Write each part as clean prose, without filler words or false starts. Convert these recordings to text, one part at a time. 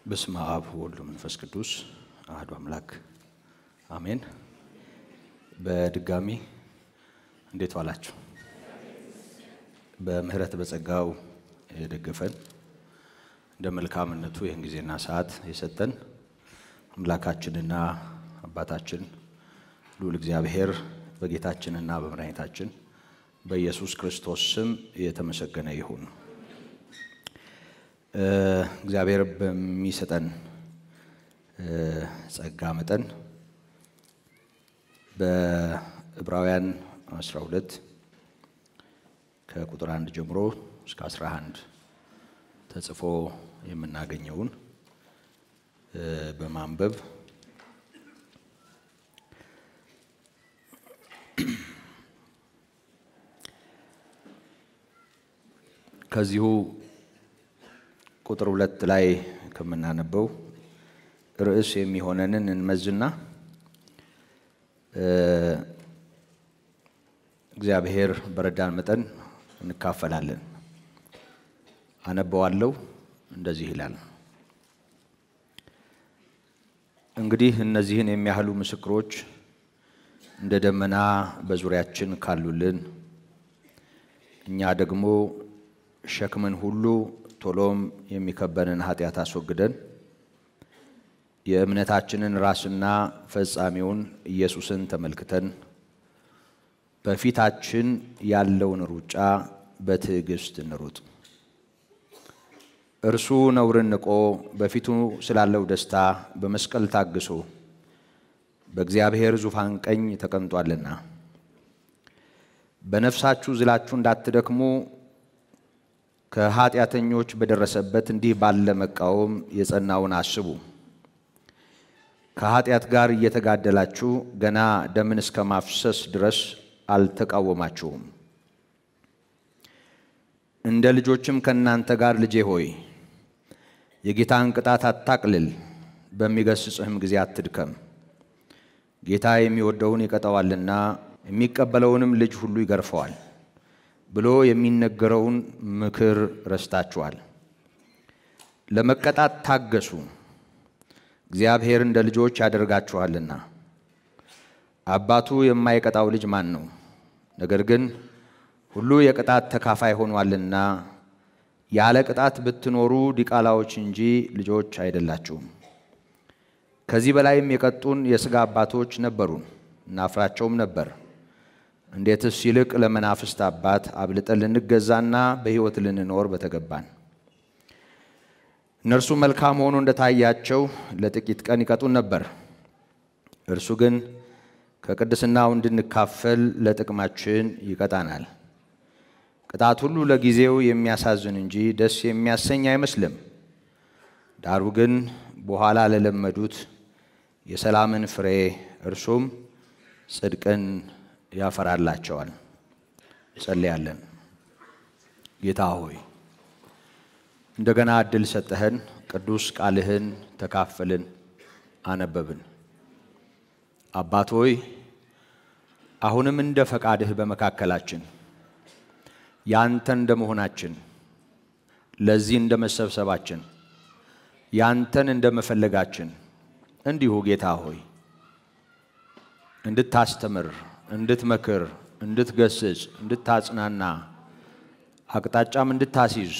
በስመ አብ ወወልድ ወመንፈስ ቅዱስ አሐዱ አምላክ አሜን። በድጋሚ እንዴት ዋላችሁ? በምህረት በጸጋው የደገፈን እንደ መልካምነቱ ይህን ጊዜና ሰዓት የሰጠን አምላካችንና አባታችን ልዑል እግዚአብሔር በጌታችንና በመድኃኒታችን በኢየሱስ ክርስቶስ ስም የተመሰገነ ይሁን። እግዚአብሔር በሚሰጠን ጸጋ መጠን በዕብራውያን 12 ከቁጥር 1 ጀምሮ እስከ 11 ተጽፎ የምናገኘውን በማንበብ ከዚሁ ቁጥር 2 ላይ ከመናነበው ርዕስ የሚሆነንን እንመዝና እግዚአብሔር በረዳን መጠን እንካፈላለን። አነበዋለሁ። እንደዚህ ይላል። እንግዲህ እነዚህን የሚያህሉ ምስክሮች እንደ ደመና በዙሪያችን ካሉልን እኛ ደግሞ ሸክምን ሁሉ ቶሎም የሚከበንን ኃጢአት አስወግደን የእምነታችንን ራስና ፈጻሚውን ኢየሱስን ተመልክተን በፊታችን ያለውን ሩጫ በትዕግስት እንሩጥ። እርሱ ነውርን ንቆ በፊቱ ስላለው ደስታ በመስቀል ታግሶ በእግዚአብሔር ዙፋን ቀኝ ተቀምጧልና። በነፍሳችሁ ዝላችሁ እንዳትደክሙ ከኃጢአተኞች በደረሰበት እንዲህ ባለ መቃወም የጸናውን አስቡ። ከኃጢአት ጋር እየተጋደላችሁ ገና ደምን እስከ ማፍሰስ ድረስ አልተቃወማችሁም። እንደ ልጆችም ከእናንተ ጋር ልጄ ሆይ የጌታን ቅጣት አታቅልል፣ በሚገስጽህም ጊዜ አትድከም። ጌታ የሚወደውን ይቀጣዋልና የሚቀበለውንም ልጅ ሁሉ ይገርፈዋል ብሎ የሚነገረውን ምክር ረስታችኋል። ለመቀጣት ታገሱ፣ እግዚአብሔር እንደ ልጆች ያደርጋችኋልና። አባቱ የማይቀጣው ልጅ ማን ነው? ነገር ግን ሁሉ የቅጣት ተካፋይ ሆኗልና ያለ ቅጣት ብትኖሩ ዲቃላዎች እንጂ ልጆች አይደላችሁም። ከዚህ በላይም የቀጡን የሥጋ አባቶች ነበሩን፣ እናፍራቸውም ነበር። እንዴትስ ይልቅ ለመናፍስት አባት አብልጠን ልንገዛና በሕይወት ልንኖር በተገባን። እነርሱ መልካም ሆኖ እንደታያቸው ለጥቂት ቀን ይቀጡን ነበር። እርሱ ግን ከቅድስናው እንድንካፈል ለጥቅማችን ይቀጣናል። ቅጣት ሁሉ ለጊዜው የሚያሳዝን እንጂ ደስ የሚያሰኝ አይመስልም። ዳሩ ግን በኋላ ለለመዱት የሰላምን ፍሬ እርሱም ጽድቅን ያፈራላቸዋል። ጸልያለን። ጌታ ሆይ እንደገና እድል ሰጠህን፣ ቅዱስ ቃልህን ተካፈልን፣ አነበብን። አባት ሆይ አሁንም እንደ ፈቃድህ በመካከላችን ያንተ እንደመሆናችን ለዚህ እንደመሰብሰባችን ያንተን እንደመፈለጋችን እንዲሁ ጌታ ሆይ እንድታስተምር፣ እንድትመክር፣ እንድትገስጽ፣ እንድታጽናና፣ አቅጣጫም እንድታስይዝ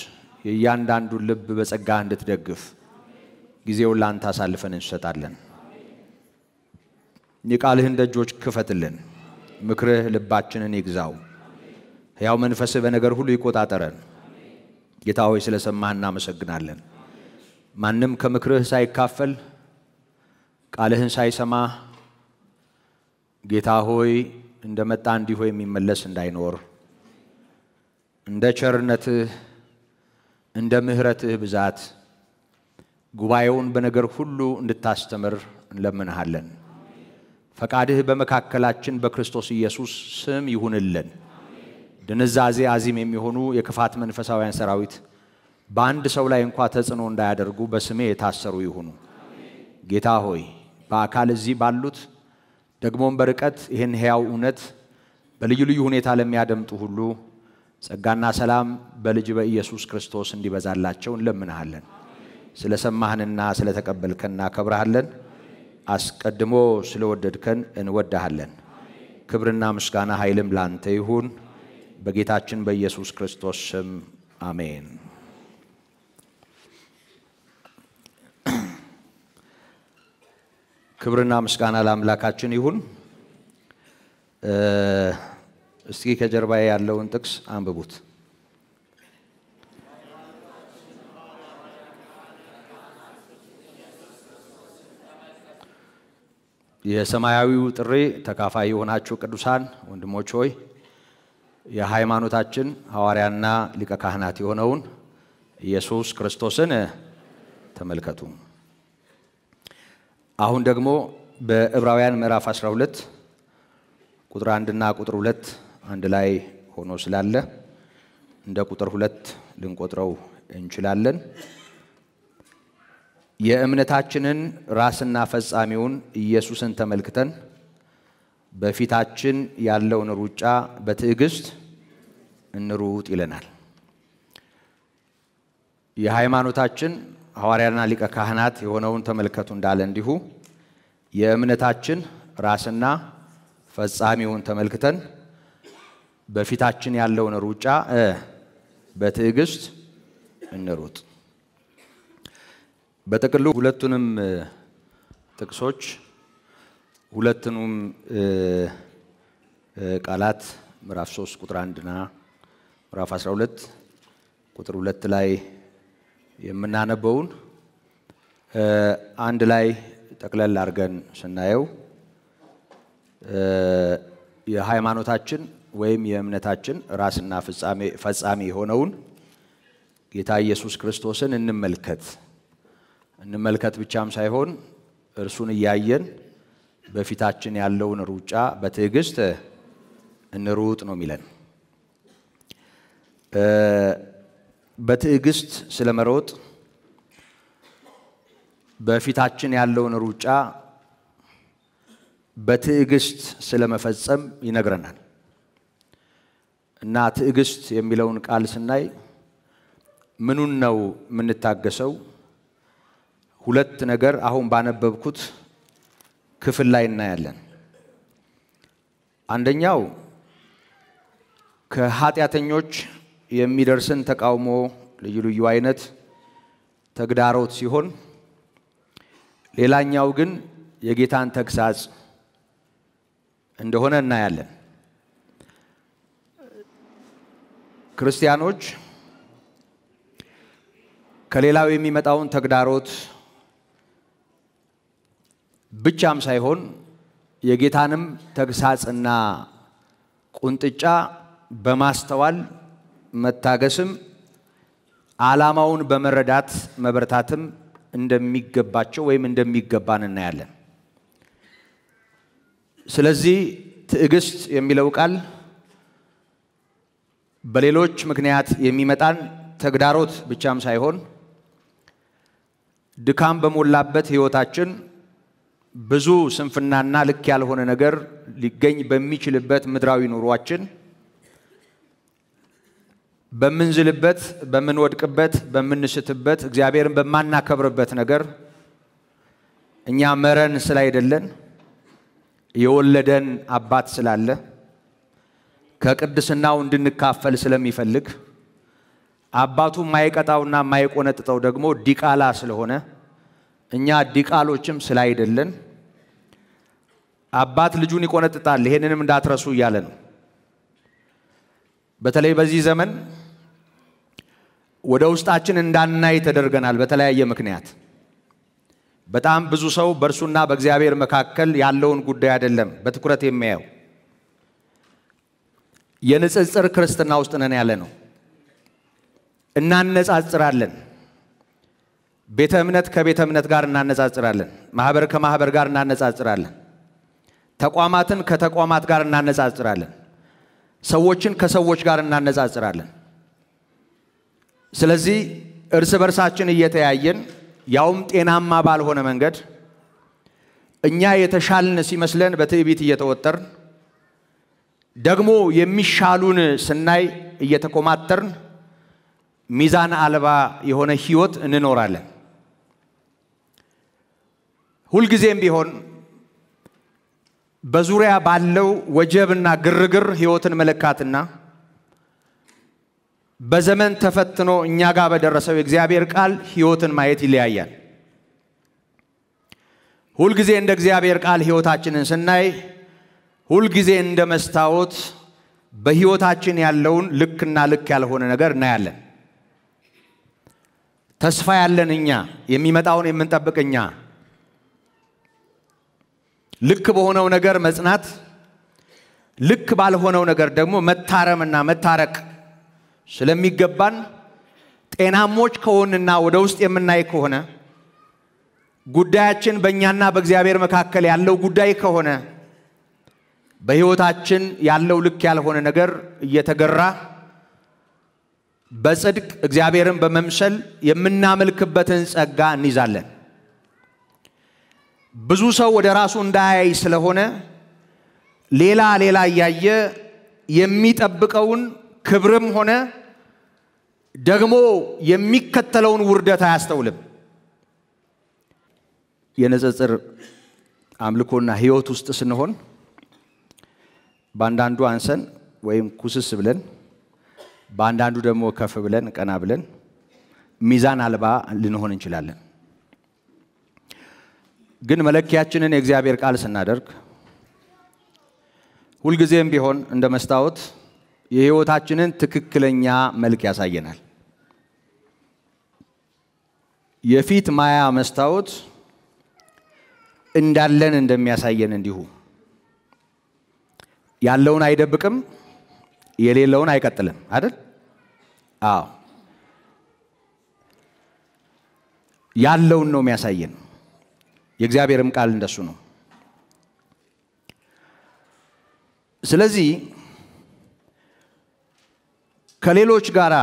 የእያንዳንዱን ልብ በጸጋ እንድትደግፍ ጊዜውን ላንተ አሳልፈን እንሰጣለን። የቃልህን ደጆች ክፈትልን፣ ምክርህ ልባችንን ይግዛው፣ ሕያው መንፈስህ በነገር ሁሉ ይቆጣጠረን። ጌታ ሆይ ስለሰማህ እናመሰግናለን። ማንም ከምክርህ ሳይካፈል ቃልህን ሳይሰማ ጌታ ሆይ እንደመጣ እንዲሁ የሚመለስ እንዳይኖር እንደ ቸርነትህ እንደ ምሕረትህ ብዛት ጉባኤውን በነገር ሁሉ እንድታስተምር እንለምንሃለን። ፈቃድህ በመካከላችን በክርስቶስ ኢየሱስ ስም ይሁንልን። ድንዛዜ አዚም የሚሆኑ የክፋት መንፈሳውያን ሰራዊት በአንድ ሰው ላይ እንኳ ተጽዕኖ እንዳያደርጉ በስሜ የታሰሩ ይሁኑ። ጌታ ሆይ በአካል እዚህ ባሉት ደግሞም በርቀት ይህን ሕያው እውነት በልዩ ልዩ ሁኔታ ለሚያደምጡ ሁሉ ጸጋና ሰላም በልጅ በኢየሱስ ክርስቶስ እንዲበዛላቸው እንለምንሃለን። ስለሰማህንና ስለተቀበልከን እናከብርሃለን። አስቀድሞ ስለወደድከን እንወድሃለን። ክብርና ምስጋና ኃይልም ላንተ ይሁን በጌታችን በኢየሱስ ክርስቶስ ስም አሜን። ክብርና ምስጋና ለአምላካችን ይሁን። እስኪ ከጀርባዬ ያለውን ጥቅስ አንብቡት። የሰማያዊው ጥሪ ተካፋይ የሆናችሁ ቅዱሳን ወንድሞች ሆይ የሃይማኖታችን ሐዋርያና ሊቀ ካህናት የሆነውን ኢየሱስ ክርስቶስን ተመልከቱ። አሁን ደግሞ በዕብራውያን ምዕራፍ 12 ቁጥር 1 እና ቁጥር 2 አንድ ላይ ሆኖ ስላለ እንደ ቁጥር 2 ልንቆጥረው እንችላለን። የእምነታችንን ራስና ፈጻሚውን ኢየሱስን ተመልክተን በፊታችን ያለውን ሩጫ በትዕግስት እንሩጥ ይለናል። የሃይማኖታችን ሐዋርያና ሊቀ ካህናት የሆነውን ተመልከቱ እንዳለ እንዲሁ የእምነታችን ራስና ፈጻሚውን ተመልክተን በፊታችን ያለውን ሩጫ በትዕግስት እንሩጥ። በተቀሉ ሁለቱንም ጥቅሶች ሁለቱንም ቃላት ምዕራፍ 3 ቁጥር 1 እና ምዕራፍ 12 ቁጥር 2 ላይ የምናነበውን አንድ ላይ ጠቅለል አድርገን ስናየው የሃይማኖታችን ወይም የእምነታችን ራስና ፈጻሚ የሆነውን ጌታ ኢየሱስ ክርስቶስን እንመልከት ብቻም ሳይሆን እርሱን እያየን በፊታችን ያለውን ሩጫ በትዕግስት እንሩጥ ነው የሚለን። በትዕግስት ስለመሮጥ በፊታችን ያለውን ሩጫ በትዕግስት ስለመፈጸም ይነግረናል። እና ትዕግስት የሚለውን ቃል ስናይ ምኑን ነው የምንታገሰው? ሁለት ነገር አሁን ባነበብኩት ክፍል ላይ እናያለን። አንደኛው ከኃጢአተኞች የሚደርስን ተቃውሞ ልዩ ልዩ አይነት ተግዳሮት ሲሆን፣ ሌላኛው ግን የጌታን ተግሳጽ እንደሆነ እናያለን። ክርስቲያኖች ከሌላው የሚመጣውን ተግዳሮት ብቻም ሳይሆን የጌታንም ተግሳጽና ቁንጥጫ በማስተዋል መታገስም ዓላማውን በመረዳት መበርታትም እንደሚገባቸው ወይም እንደሚገባን እናያለን። ስለዚህ ትዕግስት የሚለው ቃል በሌሎች ምክንያት የሚመጣን ተግዳሮት ብቻም ሳይሆን ድካም በሞላበት ሕይወታችን ብዙ ስንፍናና ልክ ያልሆነ ነገር ሊገኝ በሚችልበት ምድራዊ ኑሯችን በምንዝልበት፣ በምንወድቅበት፣ በምንስትበት፣ እግዚአብሔርን በማናከብርበት ነገር እኛ መረን ስላይደለን የወለደን አባት ስላለ ከቅድስናው እንድንካፈል ስለሚፈልግ አባቱ ማይቀጣውና ማይቆነጥጠው ደግሞ ዲቃላ ስለሆነ እኛ ዲቃሎችም ስላይደለን አባት ልጁን ይቆነጥጣል፣ ይሄንንም እንዳትረሱ እያለ ነው። በተለይ በዚህ ዘመን ወደ ውስጣችን እንዳናይ ተደርገናል። በተለያየ ምክንያት በጣም ብዙ ሰው በእርሱና በእግዚአብሔር መካከል ያለውን ጉዳይ አይደለም በትኩረት የሚያየው። የንጽጽር ክርስትና ውስጥ ነን ያለ ነው። እናነጻጽራለን። ቤተ እምነት ከቤተ እምነት ጋር እናነጻጽራለን። ማህበር ከማህበር ጋር እናነጻጽራለን። ተቋማትን ከተቋማት ጋር እናነጻጽራለን። ሰዎችን ከሰዎች ጋር እናነጻጽራለን። ስለዚህ እርስ በርሳችን እየተያየን ያውም ጤናማ ባልሆነ መንገድ እኛ የተሻልን ሲመስለን በትዕቢት እየተወጠርን ደግሞ የሚሻሉን ስናይ እየተቆማጠርን ሚዛን አልባ የሆነ ህይወት እንኖራለን። ሁል ጊዜም ቢሆን በዙሪያ ባለው ወጀብና ግርግር ህይወትን መለካትና በዘመን ተፈትኖ እኛ ጋር በደረሰው የእግዚአብሔር ቃል ህይወትን ማየት ይለያያል። ሁል ጊዜ እንደ እግዚአብሔር ቃል ህይወታችንን ስናይ ሁል ጊዜ እንደ መስታወት በህይወታችን ያለውን ልክና ልክ ያልሆነ ነገር እናያለን። ተስፋ ያለን እኛ የሚመጣውን የምንጠብቅ እኛ ልክ በሆነው ነገር መጽናት ልክ ባልሆነው ነገር ደግሞ መታረምና መታረቅ ስለሚገባን ጤናሞች ከሆነና ወደ ውስጥ የምናይ ከሆነ ጉዳያችን በእኛና በእግዚአብሔር መካከል ያለው ጉዳይ ከሆነ በህይወታችን ያለው ልክ ያልሆነ ነገር እየተገራ በጽድቅ እግዚአብሔርን በመምሰል የምናመልክበትን ጸጋ እንይዛለን። ብዙ ሰው ወደ ራሱ እንዳያይ ስለሆነ ሌላ ያየ የሚጠብቀውን ክብርም ሆነ ደግሞ የሚከተለውን ውርደት አያስተውልም። የነጽጽር አምልኮና ህይወት ውስጥ ስንሆን ባንዳንዱ አንሰን ወይም ኩስስ ብለን ባንዳንዱ ደግሞ ከፍ ብለን ቀና ብለን ሚዛን አልባ ልንሆን እንችላለን። ግን መለኪያችንን የእግዚአብሔር ቃል ስናደርግ ሁል ጊዜም ቢሆን እንደ መስታወት የህይወታችንን ትክክለኛ መልክ ያሳየናል። የፊት ማያ መስታወት እንዳለን እንደሚያሳየን እንዲሁ ያለውን አይደብቅም የሌለውን አይቀጥልም አይደል? አዎ ያለውን ነው የሚያሳየን። የእግዚአብሔርም ቃል እንደሱ ነው። ስለዚህ ከሌሎች ጋራ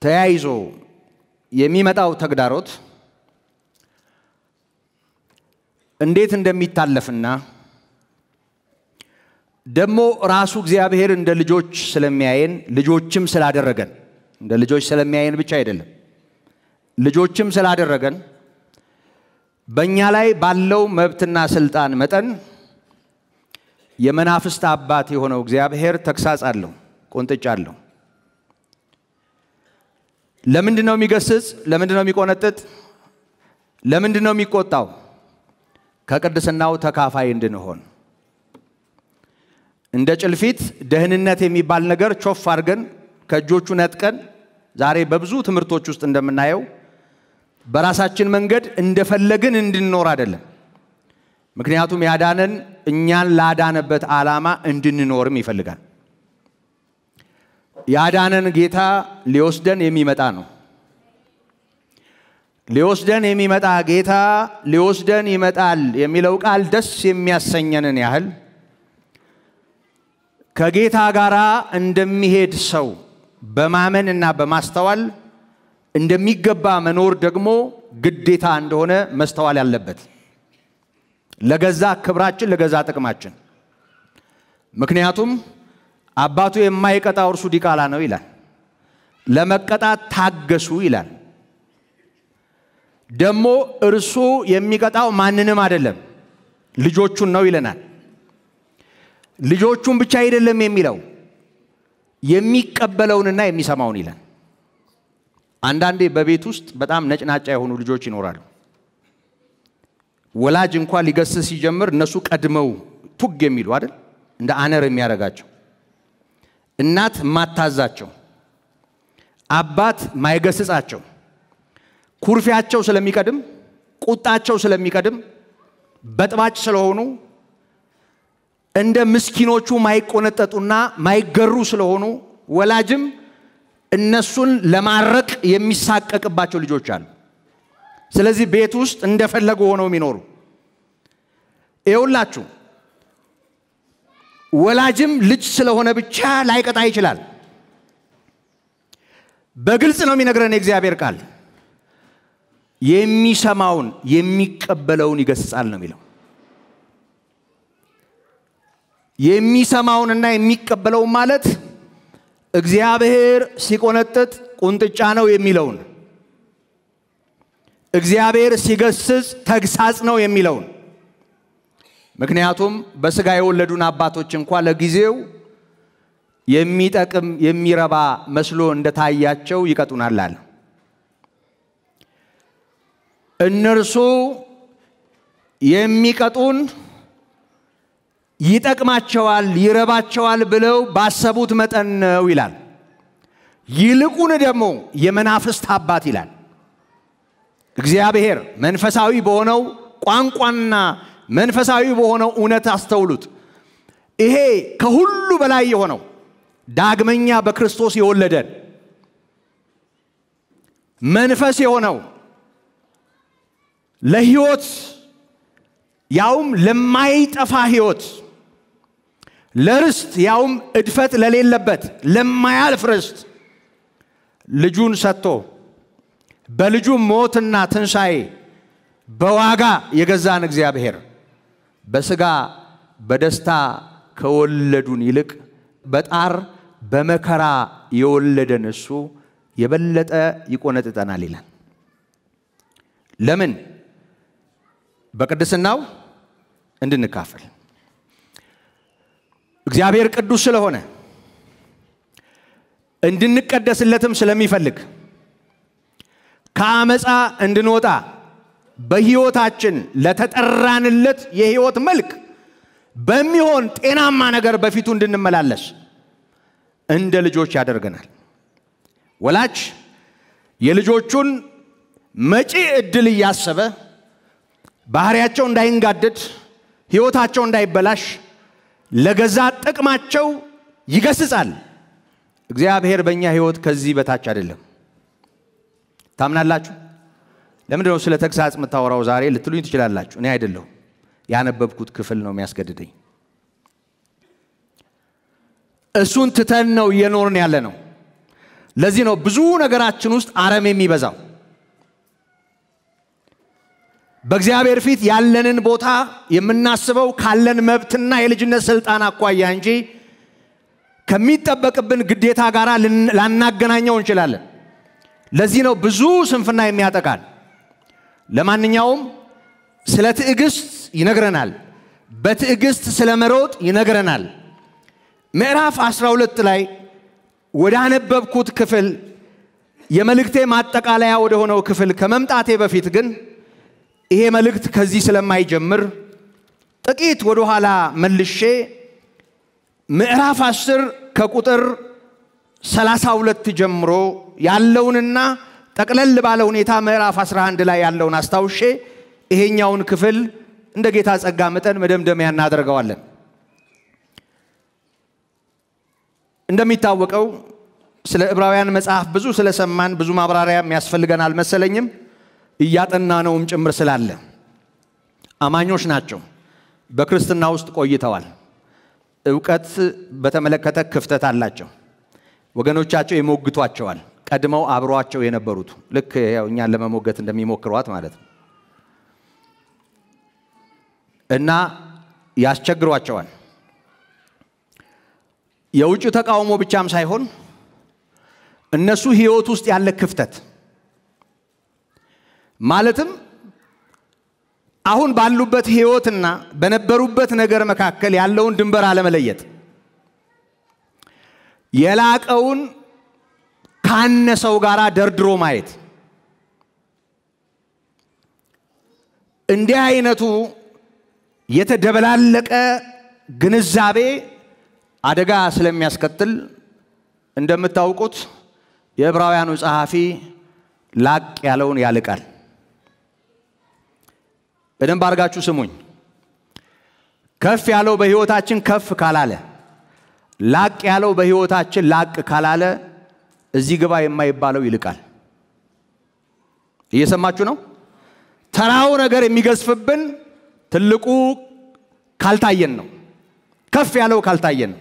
ተያይዞ የሚመጣው ተግዳሮት እንዴት እንደሚታለፍና ደግሞ ራሱ እግዚአብሔር እንደ ልጆች ስለሚያየን ልጆችም ስላደረገን እንደ ልጆች ስለሚያየን ብቻ አይደለም ልጆችም ስላደረገን በእኛ ላይ ባለው መብትና ስልጣን መጠን የመናፍስት አባት የሆነው እግዚአብሔር ተክሳጽ አለው፣ ቆንጥጫ አለው። ለምንድነው የሚገስጽ? ለምንድነው የሚቆነጥጥ? ለምንድነው የሚቆጣው? ከቅድስናው ተካፋይ እንድንሆን። እንደ ጭልፊት ደህንነት የሚባል ነገር ቾፍ አድርገን ከእጆቹ ነጥቀን ዛሬ በብዙ ትምህርቶች ውስጥ እንደምናየው በራሳችን መንገድ እንደፈለግን እንድንኖር አይደለም። ምክንያቱም ያዳነን እኛን ላዳነበት ዓላማ እንድንኖርም ይፈልጋል። ያዳነን ጌታ ሊወስደን የሚመጣ ነው። ሊወስደን የሚመጣ ጌታ ሊወስደን ይመጣል የሚለው ቃል ደስ የሚያሰኘንን ያህል ከጌታ ጋራ እንደሚሄድ ሰው በማመንና በማስተዋል እንደሚገባ መኖር ደግሞ ግዴታ እንደሆነ መስተዋል ያለበት ለገዛ ክብራችን ለገዛ ጥቅማችን። ምክንያቱም አባቱ የማይቀጣው እርሱ ዲቃላ ነው ይላል። ለመቀጣት ታገሱ ይላል። ደግሞ እርሱ የሚቀጣው ማንንም አይደለም ልጆቹን ነው ይለናል። ልጆቹን ብቻ አይደለም የሚለው የሚቀበለውንና የሚሰማውን ይላል። አንዳንዴ በቤት ውስጥ በጣም ነጭናጫ የሆኑ ልጆች ይኖራሉ። ወላጅ እንኳን ሊገስጽ ሲጀምር እነሱ ቀድመው ቱግ የሚሉ አይደል? እንደ አነር የሚያረጋቸው፣ እናት ማታዛቸው፣ አባት ማይገስጻቸው፣ ኩርፊያቸው ስለሚቀድም ቁጣቸው ስለሚቀድም በጥባጭ ስለሆኑ እንደ ምስኪኖቹ ማይቆነጠጡና ማይገሩ ስለሆኑ ወላጅም እነሱን ለማረቅ የሚሳቀቅባቸው ልጆች አሉ። ስለዚህ ቤት ውስጥ እንደፈለጉ ሆነው የሚኖሩ ይውላችሁ ወላጅም ልጅ ስለሆነ ብቻ ላይቀጣ ይችላል። በግልጽ ነው የሚነግረን የእግዚአብሔር ቃል። የሚሰማውን የሚቀበለውን ይገስጻል ነው የሚለው። የሚሰማውንና የሚቀበለው ማለት እግዚአብሔር ሲቆነጥጥ ቁንጥጫ ነው የሚለውን እግዚአብሔር ሲገስጽ ተግሳጽ ነው የሚለው። ምክንያቱም በስጋ የወለዱን አባቶች እንኳን ለጊዜው የሚጠቅም የሚረባ መስሎ እንደታያቸው ይቀጡናል አለ። እነርሱ የሚቀጡን ይጠቅማቸዋል ይረባቸዋል ብለው ባሰቡት መጠን ነው ይላል። ይልቁን ደግሞ የመናፍስት አባት ይላል። እግዚአብሔር መንፈሳዊ በሆነው ቋንቋና መንፈሳዊ በሆነው እውነት አስተውሉት። ይሄ ከሁሉ በላይ የሆነው ዳግመኛ በክርስቶስ የወለደን መንፈስ የሆነው ለሕይወት ያውም ለማይጠፋ ሕይወት ለርስት ያውም እድፈት ለሌለበት ለማያልፍ ርስት ልጁን ሰጥቶ በልጁ ሞትና ትንሣኤ በዋጋ የገዛን እግዚአብሔር በስጋ በደስታ ከወለዱን ይልቅ በጣር በመከራ የወለደን እሱ የበለጠ ይቆነጥጠናል ይላል። ለምን? በቅድስናው እንድንካፈል። እግዚአብሔር ቅዱስ ስለሆነ እንድንቀደስለትም ስለሚፈልግ ከአመፃ እንድንወጣ በሕይወታችን ለተጠራንለት የሕይወት መልክ በሚሆን ጤናማ ነገር በፊቱ እንድንመላለስ እንደ ልጆች ያደርገናል። ወላጅ የልጆቹን መጪ ዕድል እያሰበ ባህሪያቸው እንዳይንጋደድ ሕይወታቸው እንዳይበላሽ ለገዛ ጥቅማቸው ይገስጻል። እግዚአብሔር በእኛ ሕይወት ከዚህ በታች አይደለም። ታምናላችሁ? ለምንድን ነው ስለ ተግሳጽ የምታወራው ዛሬ ልትሉኝ ትችላላችሁ። እኔ አይደለሁ፣ ያነበብኩት ክፍል ነው የሚያስገድደኝ። እሱን ትተን ነው እየኖርን ያለ ነው። ለዚህ ነው ብዙ ነገራችን ውስጥ አረም የሚበዛው። በእግዚአብሔር ፊት ያለንን ቦታ የምናስበው ካለን መብትና የልጅነት ስልጣን አኳያ እንጂ ከሚጠበቅብን ግዴታ ጋር ላናገናኘው እንችላለን። ለዚህ ነው ብዙ ስንፍና የሚያጠቃን። ለማንኛውም ስለ ትዕግስት ይነግረናል። በትዕግስት ስለ መሮጥ ይነግረናል። ምዕራፍ 12 ላይ ወደ አነበብኩት ክፍል የመልእክቴ ማጠቃለያ ወደ ሆነው ክፍል ከመምጣቴ በፊት ግን ይሄ መልእክት ከዚህ ስለማይጀምር ጥቂት ወደ ኋላ መልሼ ምዕራፍ 10 ከቁጥር 32 ጀምሮ ያለውንና ጠቅለል ባለ ሁኔታ ምዕራፍ 11 ላይ ያለውን አስታውሼ ይሄኛውን ክፍል እንደ ጌታ ጸጋ መጠን መደምደሚያ እናደርገዋለን። እንደሚታወቀው ስለ ዕብራውያን መጽሐፍ ብዙ ስለሰማን ብዙ ማብራሪያ የሚያስፈልገን አልመሰለኝም። እያጠናነውም ጭምር ስላለ አማኞች ናቸው፣ በክርስትና ውስጥ ቆይተዋል፣ ዕውቀት በተመለከተ ክፍተት አላቸው። ወገኖቻቸው ይሞግቷቸዋል፣ ቀድመው አብሯቸው የነበሩት ልክ ያው እኛን ለመሞገት እንደሚሞክሯት ማለት ነው። እና ያስቸግሯቸዋል። የውጭ ተቃውሞ ብቻም ሳይሆን እነሱ ሕይወት ውስጥ ያለ ክፍተት ማለትም አሁን ባሉበት ሕይወትና በነበሩበት ነገር መካከል ያለውን ድንበር አለመለየት፣ የላቀውን ካነሰው ጋራ ደርድሮ ማየት፣ እንዲህ አይነቱ የተደበላለቀ ግንዛቤ አደጋ ስለሚያስከትል እንደምታውቁት የዕብራውያኑ ጸሐፊ ላቅ ያለውን ያልቃል። በደንብ አድርጋችሁ ስሙኝ። ከፍ ያለው በሕይወታችን ከፍ ካላለ፣ ላቅ ያለው በሕይወታችን ላቅ ካላለ እዚህ ግባ የማይባለው ይልቃል። እየሰማችሁ ነው? ተራው ነገር የሚገዝፍብን ትልቁ ካልታየን ነው፣ ከፍ ያለው ካልታየን ነው።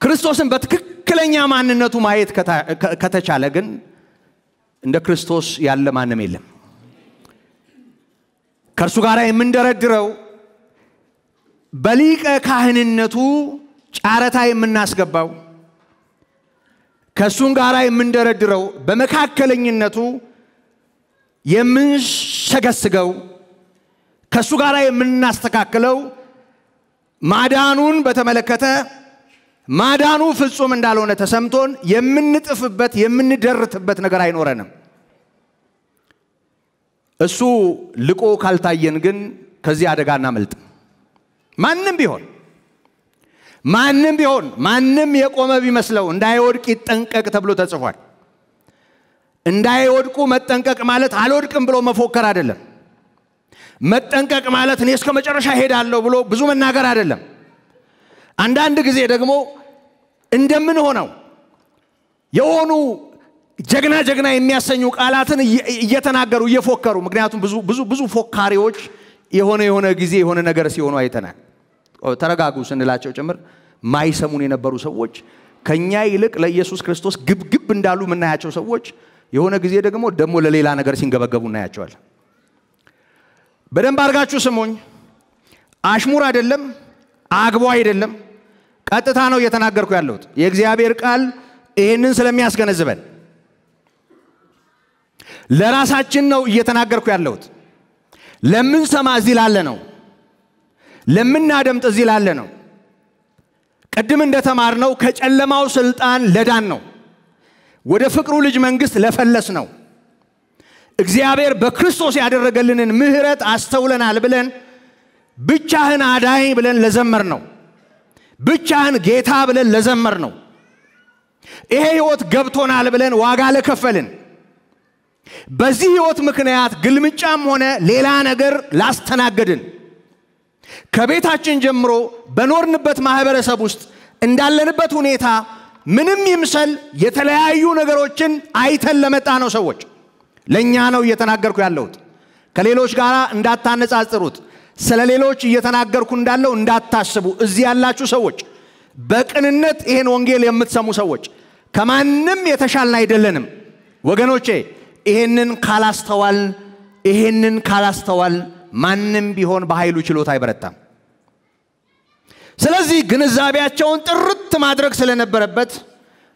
ክርስቶስን በትክክለኛ ማንነቱ ማየት ከተቻለ ግን እንደ ክርስቶስ ያለ ማንም የለም። ከእርሱ ጋር የምንደረድረው በሊቀ ካህንነቱ ጫረታ የምናስገባው፣ ከእሱም ጋር የምንደረድረው በመካከለኝነቱ የምንሸገስገው ከሱ ጋር የምናስተካክለው ማዳኑን በተመለከተ ማዳኑ ፍጹም እንዳልሆነ ተሰምቶን የምንጥፍበት የምንደርትበት ነገር አይኖርንም እሱ ልቆ ካልታየን ግን ከዚህ አደጋ እናመልጥ ማንንም የቆመ ቢመስለው እንዳይወድቅ ይጠንቀቅ ተብሎ ተጽፏል እንዳይወድቁ መጠንቀቅ ማለት አልወድቅም ብሎ መፎከር አይደለም መጠንቀቅ ማለት እኔ እስከ መጨረሻ ሄዳለሁ ብሎ ብዙ መናገር አይደለም አንዳንድ ጊዜ ደግሞ እንደምን ሆነው የሆኑ ጀግና የሚያሰኙ ቃላትን እየተናገሩ እየፎከሩ ምክንያቱም ብዙ ፎካሪዎች የሆነ ጊዜ የሆነ ነገር ሲሆኑ አይተናል ተረጋጉ ስንላቸው ጭምር ማይሰሙን የነበሩ ሰዎች ከኛ ይልቅ ለኢየሱስ ክርስቶስ ግብግብ እንዳሉ ምናያቸው ሰዎች የሆነ ጊዜ ደግሞ ለሌላ ነገር ሲንገበገቡ እናያቸዋል በደንብ አርጋችሁ ስሙኝ አሽሙር አይደለም አግቦ አይደለም ቀጥታ ነው እየተናገርኩ ያለሁት የእግዚአብሔር ቃል ይሄንን ስለሚያስገነዝበን ለራሳችን ነው እየተናገርኩ ያለሁት ለምን ሰማ እዚህ ላለ ነው ለምን አደምጥ እዚህ ላለ ነው ቀድም እንደተማርነው ከጨለማው ስልጣን ለዳን ነው ወደ ፍቅሩ ልጅ መንግስት ለፈለስ ነው እግዚአብሔር በክርስቶስ ያደረገልንን ምህረት አስተውለናል ብለን ብቻህን አዳኝ ብለን ለዘመር ነው ብቻህን ጌታ ብለን ለዘመር ነው ይሄ ህይወት ገብቶናል ብለን ዋጋ ለከፈልን በዚህ ህይወት ምክንያት ግልምጫም ሆነ ሌላ ነገር ላስተናገድን ከቤታችን ጀምሮ በኖርንበት ማህበረሰብ ውስጥ እንዳለንበት ሁኔታ ምንም ይምሰል የተለያዩ ነገሮችን አይተን ለመጣ ነው ሰዎች ለኛ ነው እየተናገርኩ ያለሁት ከሌሎች ጋር እንዳታነጻጽሩት ስለሌሎች እየተናገርኩ እንዳለው እንዳታስቡ እዚህ ያላችሁ ሰዎች በቅንነት ይሄን ወንጌል የምትሰሙ ሰዎች ከማንም የተሻልን አይደለንም ወገኖቼ ይሄንን ካላስተዋል ማንንም ቢሆን በኃይሉ ችሎታ አይበረታም ስለዚህ ግንዛቤያቸውን ጥርት ማድረግ ስለነበረበት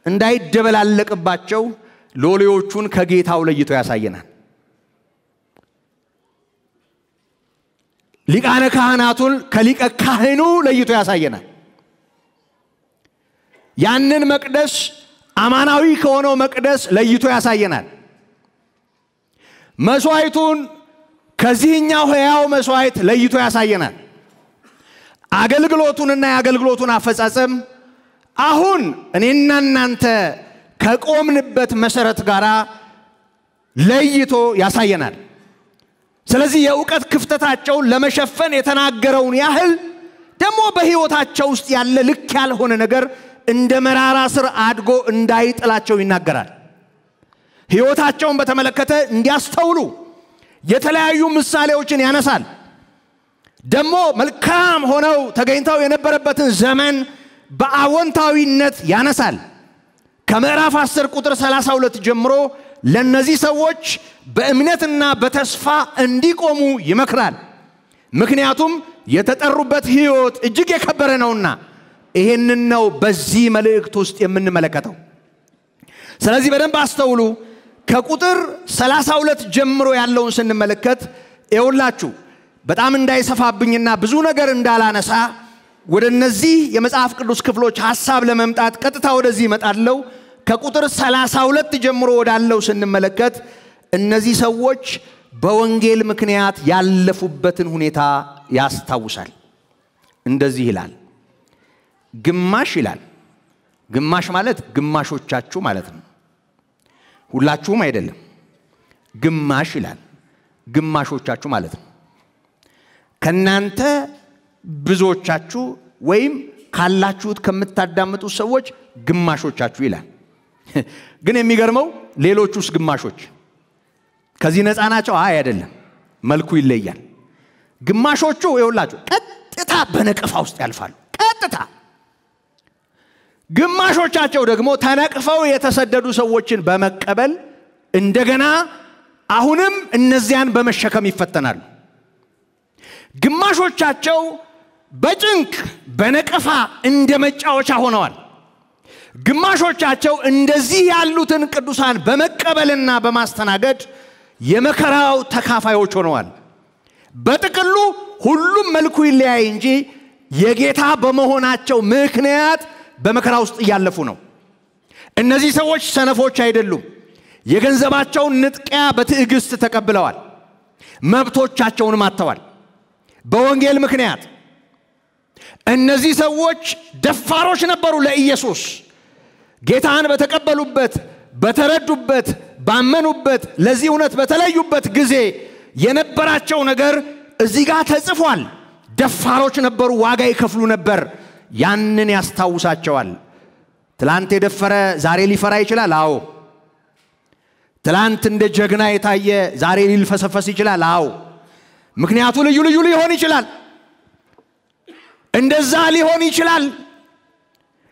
እንዳይደበላለቅባቸው ሎሌዎቹን ከጌታው ለይቶ ያሳየናል ሊቃነ ካህናቱን ከሊቀ ካህኑ ለይቶ ያሳየናል ያንን መቅደስ አማናዊ ከሆነው መቅደስ ለይቶ ያሳየናል መስዋዕቱን ከዚህኛው ሕያው መስዋዕት ለይቶ ያሳየናል አገልግሎቱንና የአገልግሎቱን አፈጻጸም አሁን እኔና እናንተ ከቆምንበት መሰረት ጋራ ለይቶ ያሳየናል ስለዚህ የእውቀት ክፍተታቸውን ለመሸፈን የተናገረውን ያህል ደግሞ በህይወታቸው ውስጥ ያለ ልክ ያልሆነ ነገር እንደ መራራ ስር አድጎ እንዳይጥላቸው ይናገራል ህይወታቸውን በተመለከተ እንዲያስተውሉ የተለያዩ ምሳሌዎችን ያነሳል ደግሞ መልካም ሆነው ተገኝተው የነበረበትን ዘመን በአዎንታዊነት ያነሳል ከምዕራፍ 10 ቁጥር 32 ጀምሮ ለነዚህ ሰዎች በእምነትና በተስፋ እንዲቆሙ ይመክራል ምክንያቱም የተጠሩበት ህይወት እጅግ የከበረ ነውና ይሄንን ነው በዚህ መልእክት ውስጥ የምንመለከተው ስለዚህ በደንብ አስተውሉ ከቁጥር 32 ጀምሮ ያለውን ስንመለከት ይውላችሁ በጣም እንዳይሰፋብኝና ብዙ ነገር እንዳላነሳ ወደ እነዚህ የመጽሐፍ ቅዱስ ክፍሎች ሐሳብ ለመምጣት ቀጥታ ወደዚህ ይመጣለው ከቁጥር 32 ጀምሮ ወዳለው ስንመለከት እነዚህ ሰዎች በወንጌል ምክንያት ያለፉበትን ሁኔታ ያስታውሳል እንደዚህ ይላል ግማሽ ማለት ግማሾቻችሁ ማለት ነው ሁላችሁም አይደለም ግማሽ ይላል ግማሾቻችሁ ማለት ነው ከናንተ ብዙዎቻችሁ ወይም ካላችሁት ከምታዳምጡ ሰዎች ግማሾቻችሁ ይላል ግን የሚገርመው ሌሎቹስ ግማሾች ከዚህ ነፃ ናቸው አይደለም መልኩ ይለያል ግማሾቹ ይውላችሁ ቀጥታ በነቀፋ ውስጥ ያልፋሉ ቀጥታ ግማሾቻቸው ደግሞ ተነቅፈው የተሰደዱ ሰዎችን በመቀበል እንደገና አሁንም እነዚያን በመሸከም ይፈተናሉ ግማሾቻቸው በጭንቅ በነቀፋ እንደመጫወቻ ሆነዋል ግማሾቻቸው እንደዚህ ያሉትን ቅዱሳን በመቀበልና በማስተናገድ የመከራው ተካፋዮች ሆነዋል። በጥቅሉ ሁሉም መልኩ ይለያይ እንጂ የጌታ በመሆናቸው ምክንያት በመከራ ውስጥ ያለፉ ነው። እነዚህ ሰዎች ሰነፎች አይደሉም። የገንዘባቸውን ንጥቂያ በትዕግስት ተቀብለዋል። መብቶቻቸውን ማጥተዋል በወንጌል ምክንያት። እነዚህ ሰዎች ደፋሮች ነበሩ ለኢየሱስ። ጌታን በተቀበሉበት፣ በተረዱበት፣ ባመኑበት፣ ለዚህ እውነት በተለዩበት ጊዜ የነበራቸው ነገር እዚህ ጋር ተጽፏል። ደፋሮች ነበሩ፣ ዋጋ ይከፍሉ ነበር። ያንን ያስታውሳቸዋል። ትላንት የደፈረ ዛሬ ሊፈራ ይችላል። አዎ። ትላንት እንደ ጀግና የታየ ዛሬ ሊልፈሰፈስ ይችላል። አዎ። ምክንያቱ ልዩ ልዩ ሊሆን ይችላል። እንደዛ ሊሆን ይችላል።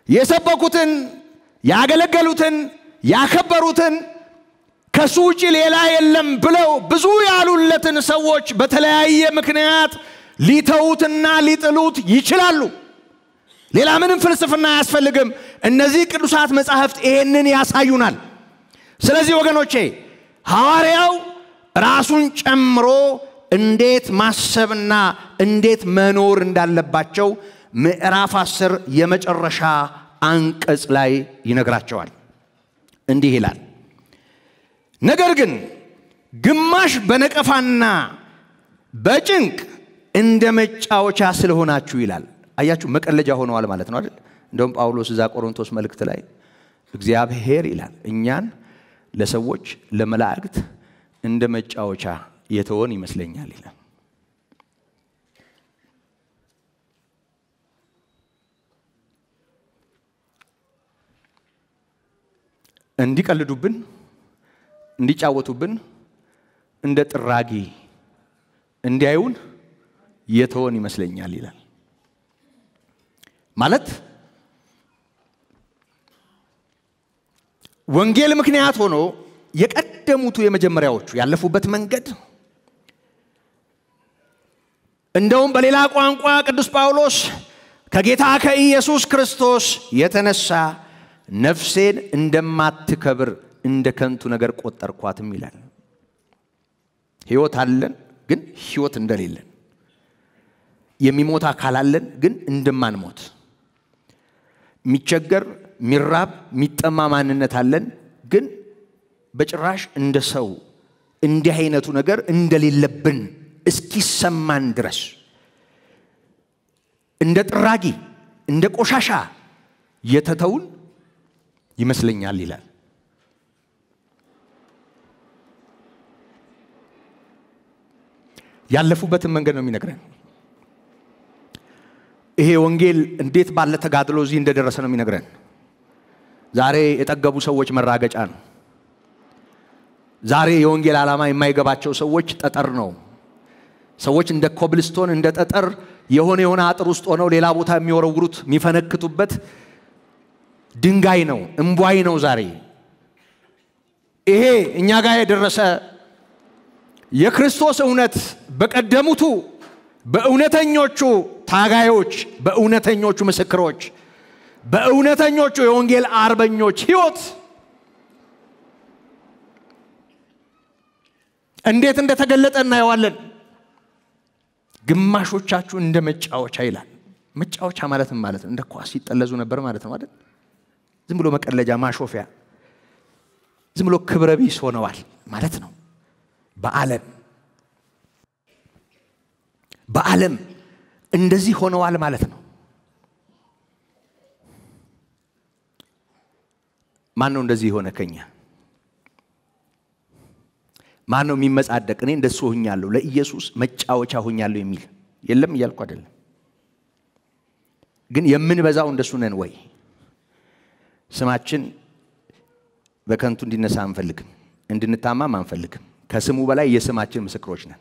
የሰበኩትን፣ ያገለገሉትን፣ ያከበሩትን ከሱ ውጪ ሌላ የለም ብለው ብዙ ያሉለትን ሰዎች በተለያየ ምክንያት ሊተውትና ሊጥሉት ይችላሉ። ሌላ ምንም ፍልስፍና አያስፈልግም። እነዚህ ቅዱሳት መጻሕፍት ይሄንን ያሳዩናል። ስለዚህ ወገኖቼ ሐዋርያው ራሱን ጨምሮ እንዴት ማሰብና እንዴት መኖር እንዳለባቸው ምዕራፍ 10 የመጨረሻ አንቀጽ ላይ ይነግራቸዋል። እንዲህ ይላል፣ ነገር ግን ግማሽ በነቀፋና በጭንቅ እንደ መጫወቻ ስለሆናችሁ ይላል። አያችሁ፣ መቀለጃ ሆነዋል ማለት ነው አይደል? እንደውም ጳውሎስ እዛ ቆሮንቶስ መልእክት ላይ እግዚአብሔር ይላል እኛን ለሰዎች ለመላእክት እንደ መጫወቻ የተወን ይመስለኛል ይላል። እንዲቀልዱብን፣ እንዲጫወቱብን፣ እንደ ጥራጊ እንዲያዩን የተወን ይመስለኛል ይላል። ማለት ወንጌል ምክንያት ሆኖ የቀደሙት የመጀመሪያዎቹ ያለፉበት መንገድ እንደውም በሌላ ቋንቋ ቅዱስ ጳውሎስ ከጌታ ከኢየሱስ ክርስቶስ የተነሳ ነፍሴን እንደማትከብር እንደ ከንቱ ነገር ቆጠርኳትም ይላል። ሕይወት አለን ግን ሕይወት እንደሌለን፣ የሚሞት አካል አለን ግን እንደማንሞት፣ የሚቸገር ሚራብ ሚጠማ ማንነት አለን ግን በጭራሽ እንደ ሰው እንዲህ አይነቱ ነገር እንደሌለብን እስኪሰማን ድረስ እንደ ጥራጊ እንደ ቆሻሻ የተተውን ይመስለኛል ይላል። ያለፉበትን መንገድ ነው የሚነግረን። ይሄ ወንጌል እንዴት ባለ ተጋድሎ እዚህ እንደደረሰ ነው የሚነግረን። ዛሬ የጠገቡ ሰዎች መራገጫ ነው። ዛሬ የወንጌል ዓላማ የማይገባቸው ሰዎች ጠጠር ነው። ሰዎች እንደ ኮብልስቶን እንደ ጠጠር የሆነ አጥር ውስጥ ሆነው ሌላ ቦታ የሚወረውሩት የሚፈነክቱበት ድንጋይ ነው፣ እንቧይ ነው ዛሬ። ይሄ እኛ ጋር የደረሰ የክርስቶስ እውነት በቀደሙቱ በእውነተኞቹ ታጋዮች፣ በእውነተኞቹ ምስክሮች፣ በእውነተኞቹ የወንጌል አርበኞች ሕይወት እንዴት እንደተገለጠ እናየዋለን። ግማሾቻችሁ እንደ መጫወቻ ይላል። መጫወቻ ማለት ምን ማለት ነው? እንደ ኳስ ሲጠለዙ ነበር ማለት ነው አይደል? ዝም ብሎ መቀለጃ ማሾፊያ፣ ዝም ብሎ ክብረ ቢስ ሆነዋል ማለት ነው። በዓለም እንደዚህ ሆነዋል ማለት ነው። ማን ነው እንደዚህ ሆነ ከኛ? ማን ነው የሚመጻደቅ? እኔ እንደሱ ሆኛለሁ ለኢየሱስ መጫወቻ ሆኛለሁ የሚል የለም እያልኩ አይደለም። ግን የምንበዛው እንደሱ ነን ወይ? ስማችን በከንቱ እንዲነሳ አንፈልግም፣ እንድንታማም አንፈልግም። ከስሙ በላይ የስማችን ምስክሮች ነን።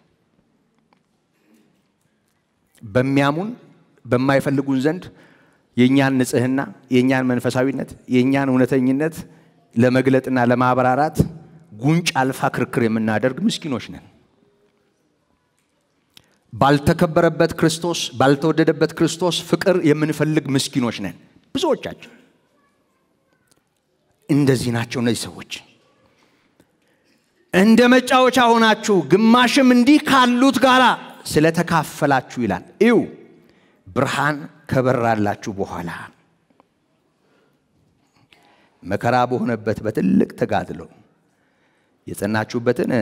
በሚያሙን በማይፈልጉን ዘንድ የኛን ንጽህና፣ የኛን መንፈሳዊነት፣ የኛን እውነተኝነት ለመግለጥና ለማብራራት ጉንጭ አልፋ ክርክር የምናደርግ ምስኪኖች ነን። ባልተከበረበት ክርስቶስ፣ ባልተወደደበት ክርስቶስ ፍቅር የምንፈልግ ምስኪኖች ነን ብዙዎቻችን። እንደዚህ ናቸው እነዚህ ሰዎች። እንደ መጫወቻ ሆናችሁ ግማሽም እንዲህ ካሉት ጋራ ስለተካፈላችሁ ይላል። እዩ ብርሃን ከበራላችሁ በኋላ መከራ በሆነበት በትልቅ ተጋድሎ የጸናችሁበትን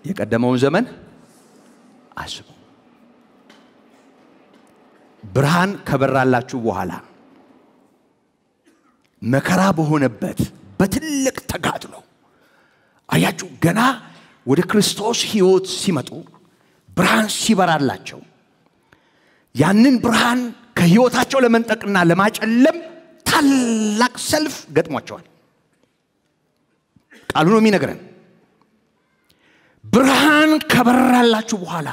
የቀደመውን ዘመን አስቡ። ብርሃን ከበራላችሁ በኋላ መከራ በሆነበት በትልቅ ተጋድሎ አያችሁ ገና ወደ ክርስቶስ ሕይወት ሲመጡ ብርሃን ሲበራላቸው ያንን ብርሃን ከሕይወታቸው ለመንጠቅና ለማጨለም ታላቅ ሰልፍ ገጥሟቸዋል። ቃሉ ነው የሚነግረን። ብርሃን ከበራላችሁ በኋላ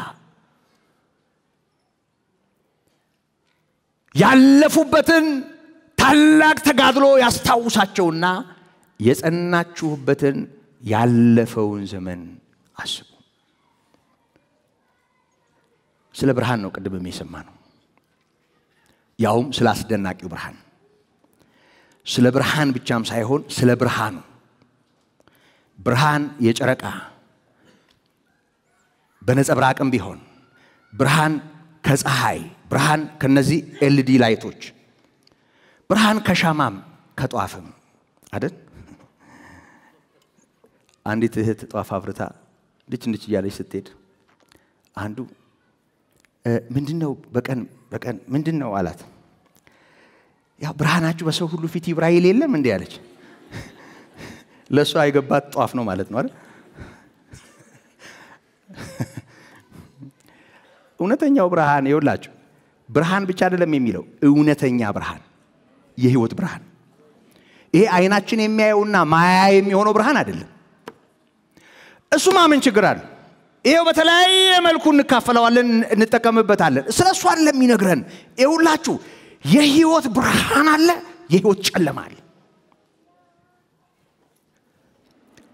ያለፉበትን ታላቅ ተጋድሎ ያስታውሳቸውና የጸናችሁበትን ያለፈውን ዘመን አስቡ። ስለ ብርሃን ነው ቅድም የሰማነው። ያውም ስለ አስደናቂው ብርሃን። ስለ ብርሃን ብቻም ሳይሆን ስለ ብርሃኑ ብርሃን የጨረቃ በነጸብራቅም ቢሆን ብርሃን ከፀሐይ ብርሃን ከነዚህ ኤልዲ ላይቶች ብርሃን ከሻማም ከጧፍም አይደል? አንዲት እህት ጧፍ አብርታ እንድች እያለች ስትሄድ አንዱ ምንድነው በቀን ምንድነው አላት። ያ ብርሃናችሁ በሰው ሁሉ ፊት ይብራ የለም እንዴ አለች። ለሷ አይገባት ጧፍ ነው ማለት ነው አይደል? እውነተኛው ብርሃን ይውላችሁ ብርሃን ብቻ አይደለም የሚለው እውነተኛ ብርሃን የህይወት ብርሃን። ይሄ አይናችን የሚያየውና ማያ የሚሆነው ብርሃን አይደለም። እሱማ ምን ችግር አለ? ይሄው በተለያየ መልኩ እንካፈለዋለን እንጠቀምበታለን። ስለሱ አይደለም የሚነግረን። ይውላችሁ የህይወት ብርሃን አለ፣ የህይወት ጨለማ አለ።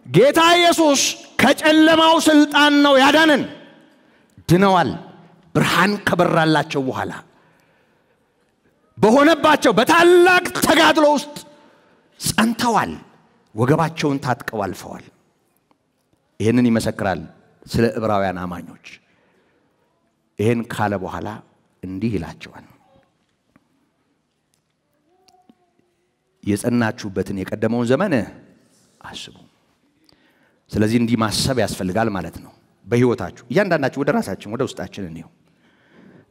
ጌታ ኢየሱስ ከጨለማው ስልጣን ነው ያዳነን። ድነዋል። ብርሃን ከበራላቸው በኋላ በሆነባቸው በታላቅ ተጋድሎ ውስጥ ጸንተዋል። ወገባቸውን ታጥቀው አልፈዋል። ይሄንን ይመሰክራል ስለ ዕብራውያን አማኞች። ይሄን ካለ በኋላ እንዲህ ይላቸዋል። የጸናችሁበትን የቀደመውን ዘመን አስቡ። ስለዚህ እንዲህ ማሰብ ያስፈልጋል ማለት ነው። በህይወታችሁ እያንዳንዳችሁ ወደ ራሳችን ወደ ውስጣችን እንየው።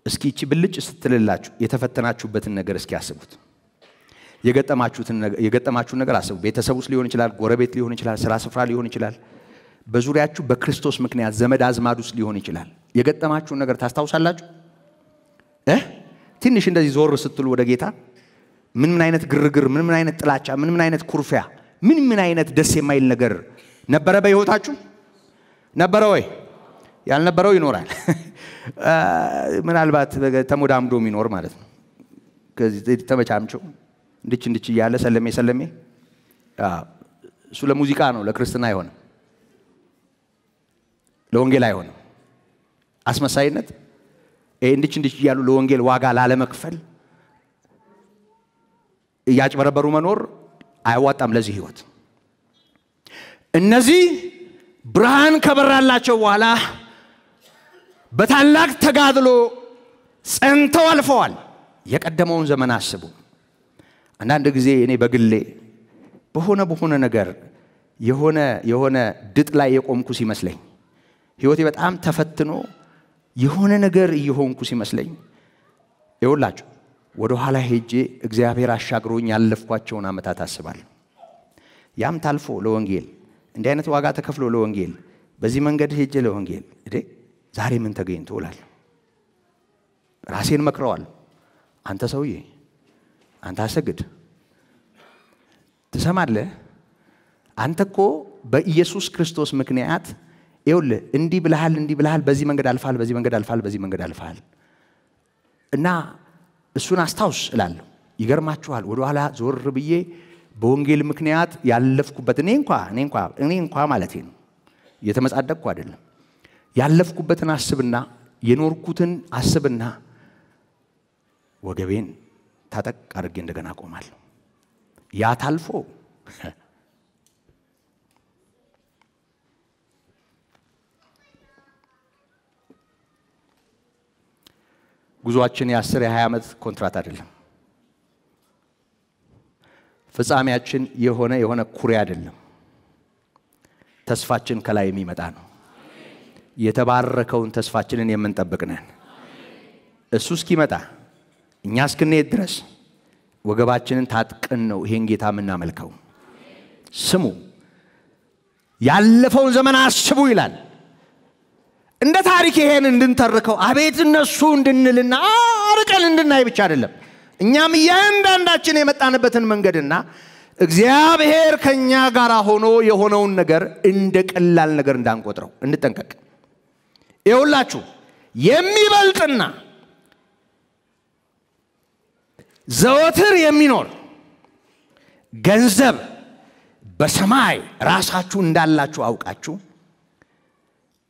እስኪ እቺ ብልጭ ስትልላችሁ የተፈተናችሁበትን ነገር እስኪ አስቡት። የገጠማችሁን ነገር አስቡ። ቤተሰብ ውስጥ ሊሆን ይችላል፣ ጎረቤት ሊሆን ይችላል፣ ስራ ስፍራ ሊሆን ይችላል፣ በዙሪያችሁ በክርስቶስ ምክንያት ዘመድ አዝማድ ውስጥ ሊሆን ይችላል። የገጠማችሁን ነገር ታስታውሳላችሁ? ትንሽ እንደዚህ ዞር ስትሉ ወደ ጌታ ምን አይነት ግርግር፣ ምን አይነት ጥላቻ፣ ምን አይነት ኩርፊያ፣ ምን አይነት ደስ የማይል ነገር ነበረ በህይወታችሁ? ነበረ ወይ? ያልነበረው ይኖራል። ምናልባት ተሞዳምዶ የሚኖር ማለት ነው። ከዚህ ተመቻምቾ እንድች እያለ ሰለሜ እሱ ለሙዚቃ ነው፣ ለክርስትና አይሆንም፣ ለወንጌል አይሆንም። አስመሳይነት እንድች እያሉ ለወንጌል ዋጋ ላለመክፈል እያጭበረበሩ መኖር አይዋጣም ለዚህ ህይወት። እነዚህ ብርሃን ከበራላቸው በኋላ በታላቅ ተጋድሎ ጸንተው አልፈዋል። የቀደመውን ዘመን አስቡ። አንዳንድ ጊዜ እኔ በግሌ በሆነ ነገር የሆነ ድጥ ላይ የቆምኩ ሲመስለኝ ህይወቴ በጣም ተፈትኖ የሆነ ነገር እየሆንኩ ሲመስለኝ ይውላችሁ ወደ ኋላ ሄጄ እግዚአብሔር አሻግሮኝ ያለፍኳቸውን አመታት አስባለሁ። ያም ታልፎ ለወንጌል እንዲህ አይነት ዋጋ ተከፍሎ ለወንጌል በዚህ መንገድ ሄጄ ለወንጌል ዛሬ ምን ተገኝቶ እላለሁ። ራሴን መክረዋል። አንተ ሰውዬ፣ አንተ አሰግድ ትሰማለህ? አንተ እኮ በኢየሱስ ክርስቶስ ምክንያት ይኸውልህ እንዲህ ብለሃል፣ በዚህ መንገድ አልፋል እና እሱን አስታውስ እላለሁ። ይገርማችኋል ወደ ኋላ ዞር ብዬ በወንጌል ምክንያት ያለፍኩበት እኔ እንኳ ማለቴ ነው የተመጻደቅኩ አይደለም። ያለፍኩበትን አስብና የኖርኩትን አስብና ወገቤን ታጠቅ አድርጌ እንደገና ቆማለሁ። ያ ታልፎ ጉዟችን የ10 የ20 ዓመት ኮንትራት አይደለም። ፍጻሜያችን የሆነ ኩሬ አይደለም። ተስፋችን ከላይ የሚመጣ ነው። የተባረከውን ተስፋችንን የምንጠብቅ ነን። እሱ እስኪመጣ እኛ እስክንሄድ ድረስ ወገባችንን ታጥቀን ነው ይሄን ጌታ የምናመልከው። ስሙ፣ ያለፈውን ዘመን አስቡ ይላል። እንደ ታሪክ ይሄን እንድንተርከው አቤት እነሱ እንድንልና አርቀን እንድናይ ብቻ አይደለም። እኛም እያንዳንዳችን የመጣንበትን መንገድና እግዚአብሔር ከኛ ጋር ሆኖ የሆነውን ነገር እንደ ቀላል ነገር እንዳንቆጥረው እንጠንቀቅ። ይኸውላችሁ የሚበልጥና ዘወትር የሚኖር ገንዘብ በሰማይ ራሳችሁ እንዳላችሁ አውቃችሁ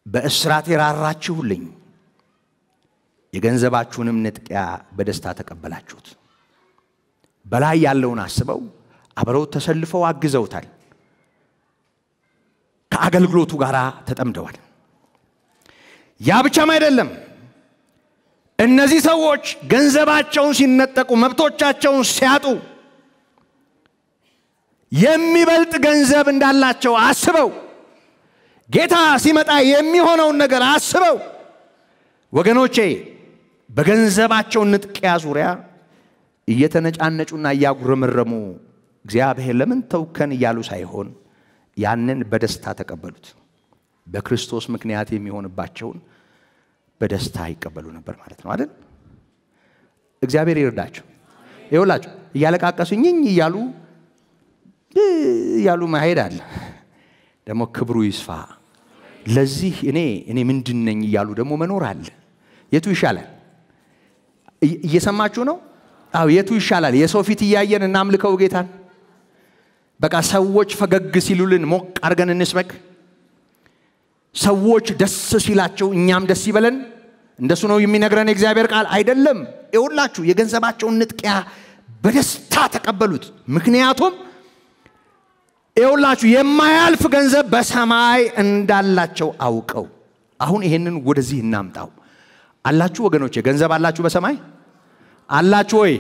በእስራት የራራችሁልኝ የገንዘባችሁንም ንጥቂያ በደስታ ተቀበላችሁት። በላይ ያለውን አስበው አብረው ተሰልፈው አግዘውታል። ከአገልግሎቱ ጋር ተጠምደዋል። ያ ብቻም አይደለም። እነዚህ ሰዎች ገንዘባቸውን ሲነጠቁ መብቶቻቸውን ሲያጡ የሚበልጥ ገንዘብ እንዳላቸው አስበው ጌታ ሲመጣ የሚሆነውን ነገር አስበው ወገኖቼ በገንዘባቸው ንጥቂያ ዙሪያ እየተነጫነጩና እያጉረመረሙ እግዚአብሔር ለምን ተውከን እያሉ ሳይሆን ያንን በደስታ ተቀበሉት። በክርስቶስ ምክንያት የሚሆንባቸውን በደስታ ይቀበሉ ነበር ማለት ነው አይደል? እግዚአብሔር ይርዳቸው። ይኸውላችሁ እያለቃቀሱኝ እያሉ መሄድ አለ። ደግሞ ክብሩ ይስፋ። ለዚህ እኔ ምንድነኝ እያሉ ደግሞ መኖር አለ። የቱ ይሻላል? እየሰማችሁ ነው? አዎ የቱ ይሻላል? የሰው ፊት እያየን እናምልከው ጌታን? በቃ ሰዎች ፈገግ ሲሉልን ሞቅ አርገን እንስበክ? ሰዎች ደስ ሲላቸው እኛም ደስ ይበለን? እንደሱ ነው የሚነግረን እግዚአብሔር ቃል አይደለም። ይኸውላችሁ የገንዘባቸውን ንጥቂያ በደስታ ተቀበሉት። ምክንያቱም ይኸውላችሁ የማያልፍ ገንዘብ በሰማይ እንዳላቸው አውቀው። አሁን ይሄንን ወደዚህ እናምጣው። አላችሁ ወገኖቼ? ገንዘብ አላችሁ በሰማይ አላችሁ ወይ?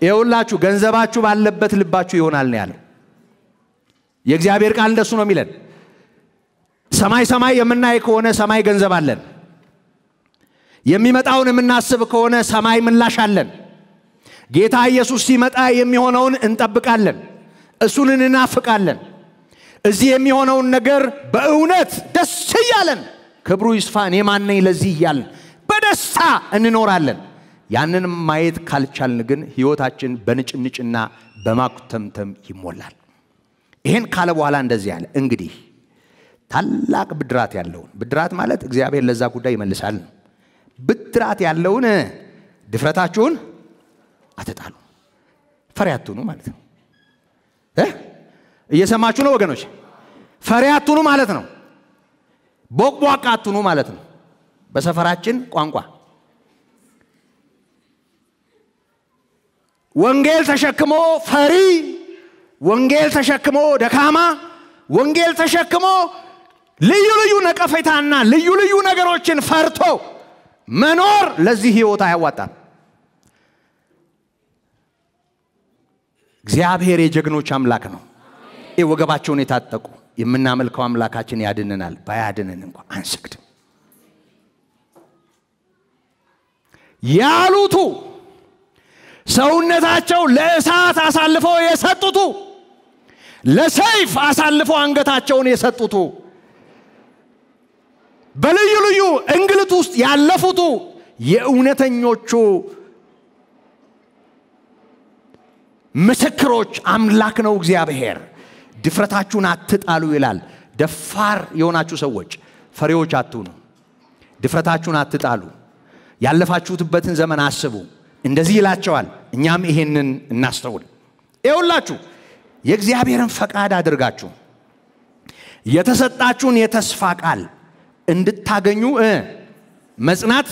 ይኸውላችሁ ገንዘባችሁ ባለበት ልባችሁ ይሆናል ነው ያለው የእግዚአብሔር ቃል። እንደሱ ነው የሚለን። ሰማይ የምናይ ከሆነ ሰማይ ገንዘብ አለን። የሚመጣውን የምናስብ ከሆነ ሰማይ ምላሽ አለን። ጌታ ኢየሱስ ሲመጣ የሚሆነውን እንጠብቃለን። እሱን እናፍቃለን። እዚህ የሚሆነውን ነገር በእውነት ደስ ይያለን። ክብሩ ይስፋ። እኔ ማን ነኝ ለዚህ ይያለን በደስታ እንኖራለን። ያንን ማየት ካልቻልን ግን ህይወታችን በንጭንጭና በማኩተምተም ይሞላል። ይሄን ካለ በኋላ እንደዚህ ያለ እንግዲህ ታላቅ ብድራት ያለውን ብድራት ማለት እግዚአብሔር ለዛ ጉዳይ ይመልሳል። ብድራት ያለውን ድፍረታችሁን አትጣሉ፣ ፈሪ አትሁኑ ማለት ነው። እየሰማችሁ ነው ወገኖች? ፈሪ አትሁኑ ማለት ነው። ቦቅቧቃ አትሁኑ ማለት ነው በሰፈራችን ቋንቋ። ወንጌል ተሸክሞ ፈሪ፣ ወንጌል ተሸክሞ ደካማ፣ ወንጌል ተሸክሞ ልዩ ነቀፌታና ልዩ ነገሮችን ፈርቶ መኖር ለዚህ ህይወት አያዋጣም። እግዚአብሔር የጀግኖች አምላክ ነው። ወገባቸውን የታጠቁ የምናመልከው አምላካችን ያድነናል። ባያድነን እንኳን አንሰግድም ያሉቱ ሰውነታቸው ለእሳት አሳልፈው የሰጡቱ፣ ለሰይፍ አሳልፈው አንገታቸውን የሰጡቱ፣ በልዩ እንግልት ውስጥ ያለፉቱ የእውነተኞቹ ምስክሮች አምላክ ነው እግዚአብሔር። ድፍረታችሁን አትጣሉ ይላል። ደፋር የሆናችሁ ሰዎች ፈሪዎች አትሁኑ። ድፍረታችሁን አትጣሉ። ያለፋችሁትበትን ዘመን አስቡ። እንደዚህ ይላቸዋል። እኛም ይሄንን እናስተውል። ይኸውላችሁ የእግዚአብሔርን ፈቃድ አድርጋችሁ የተሰጣችሁን የተስፋ ቃል እንድታገኙ መጽናት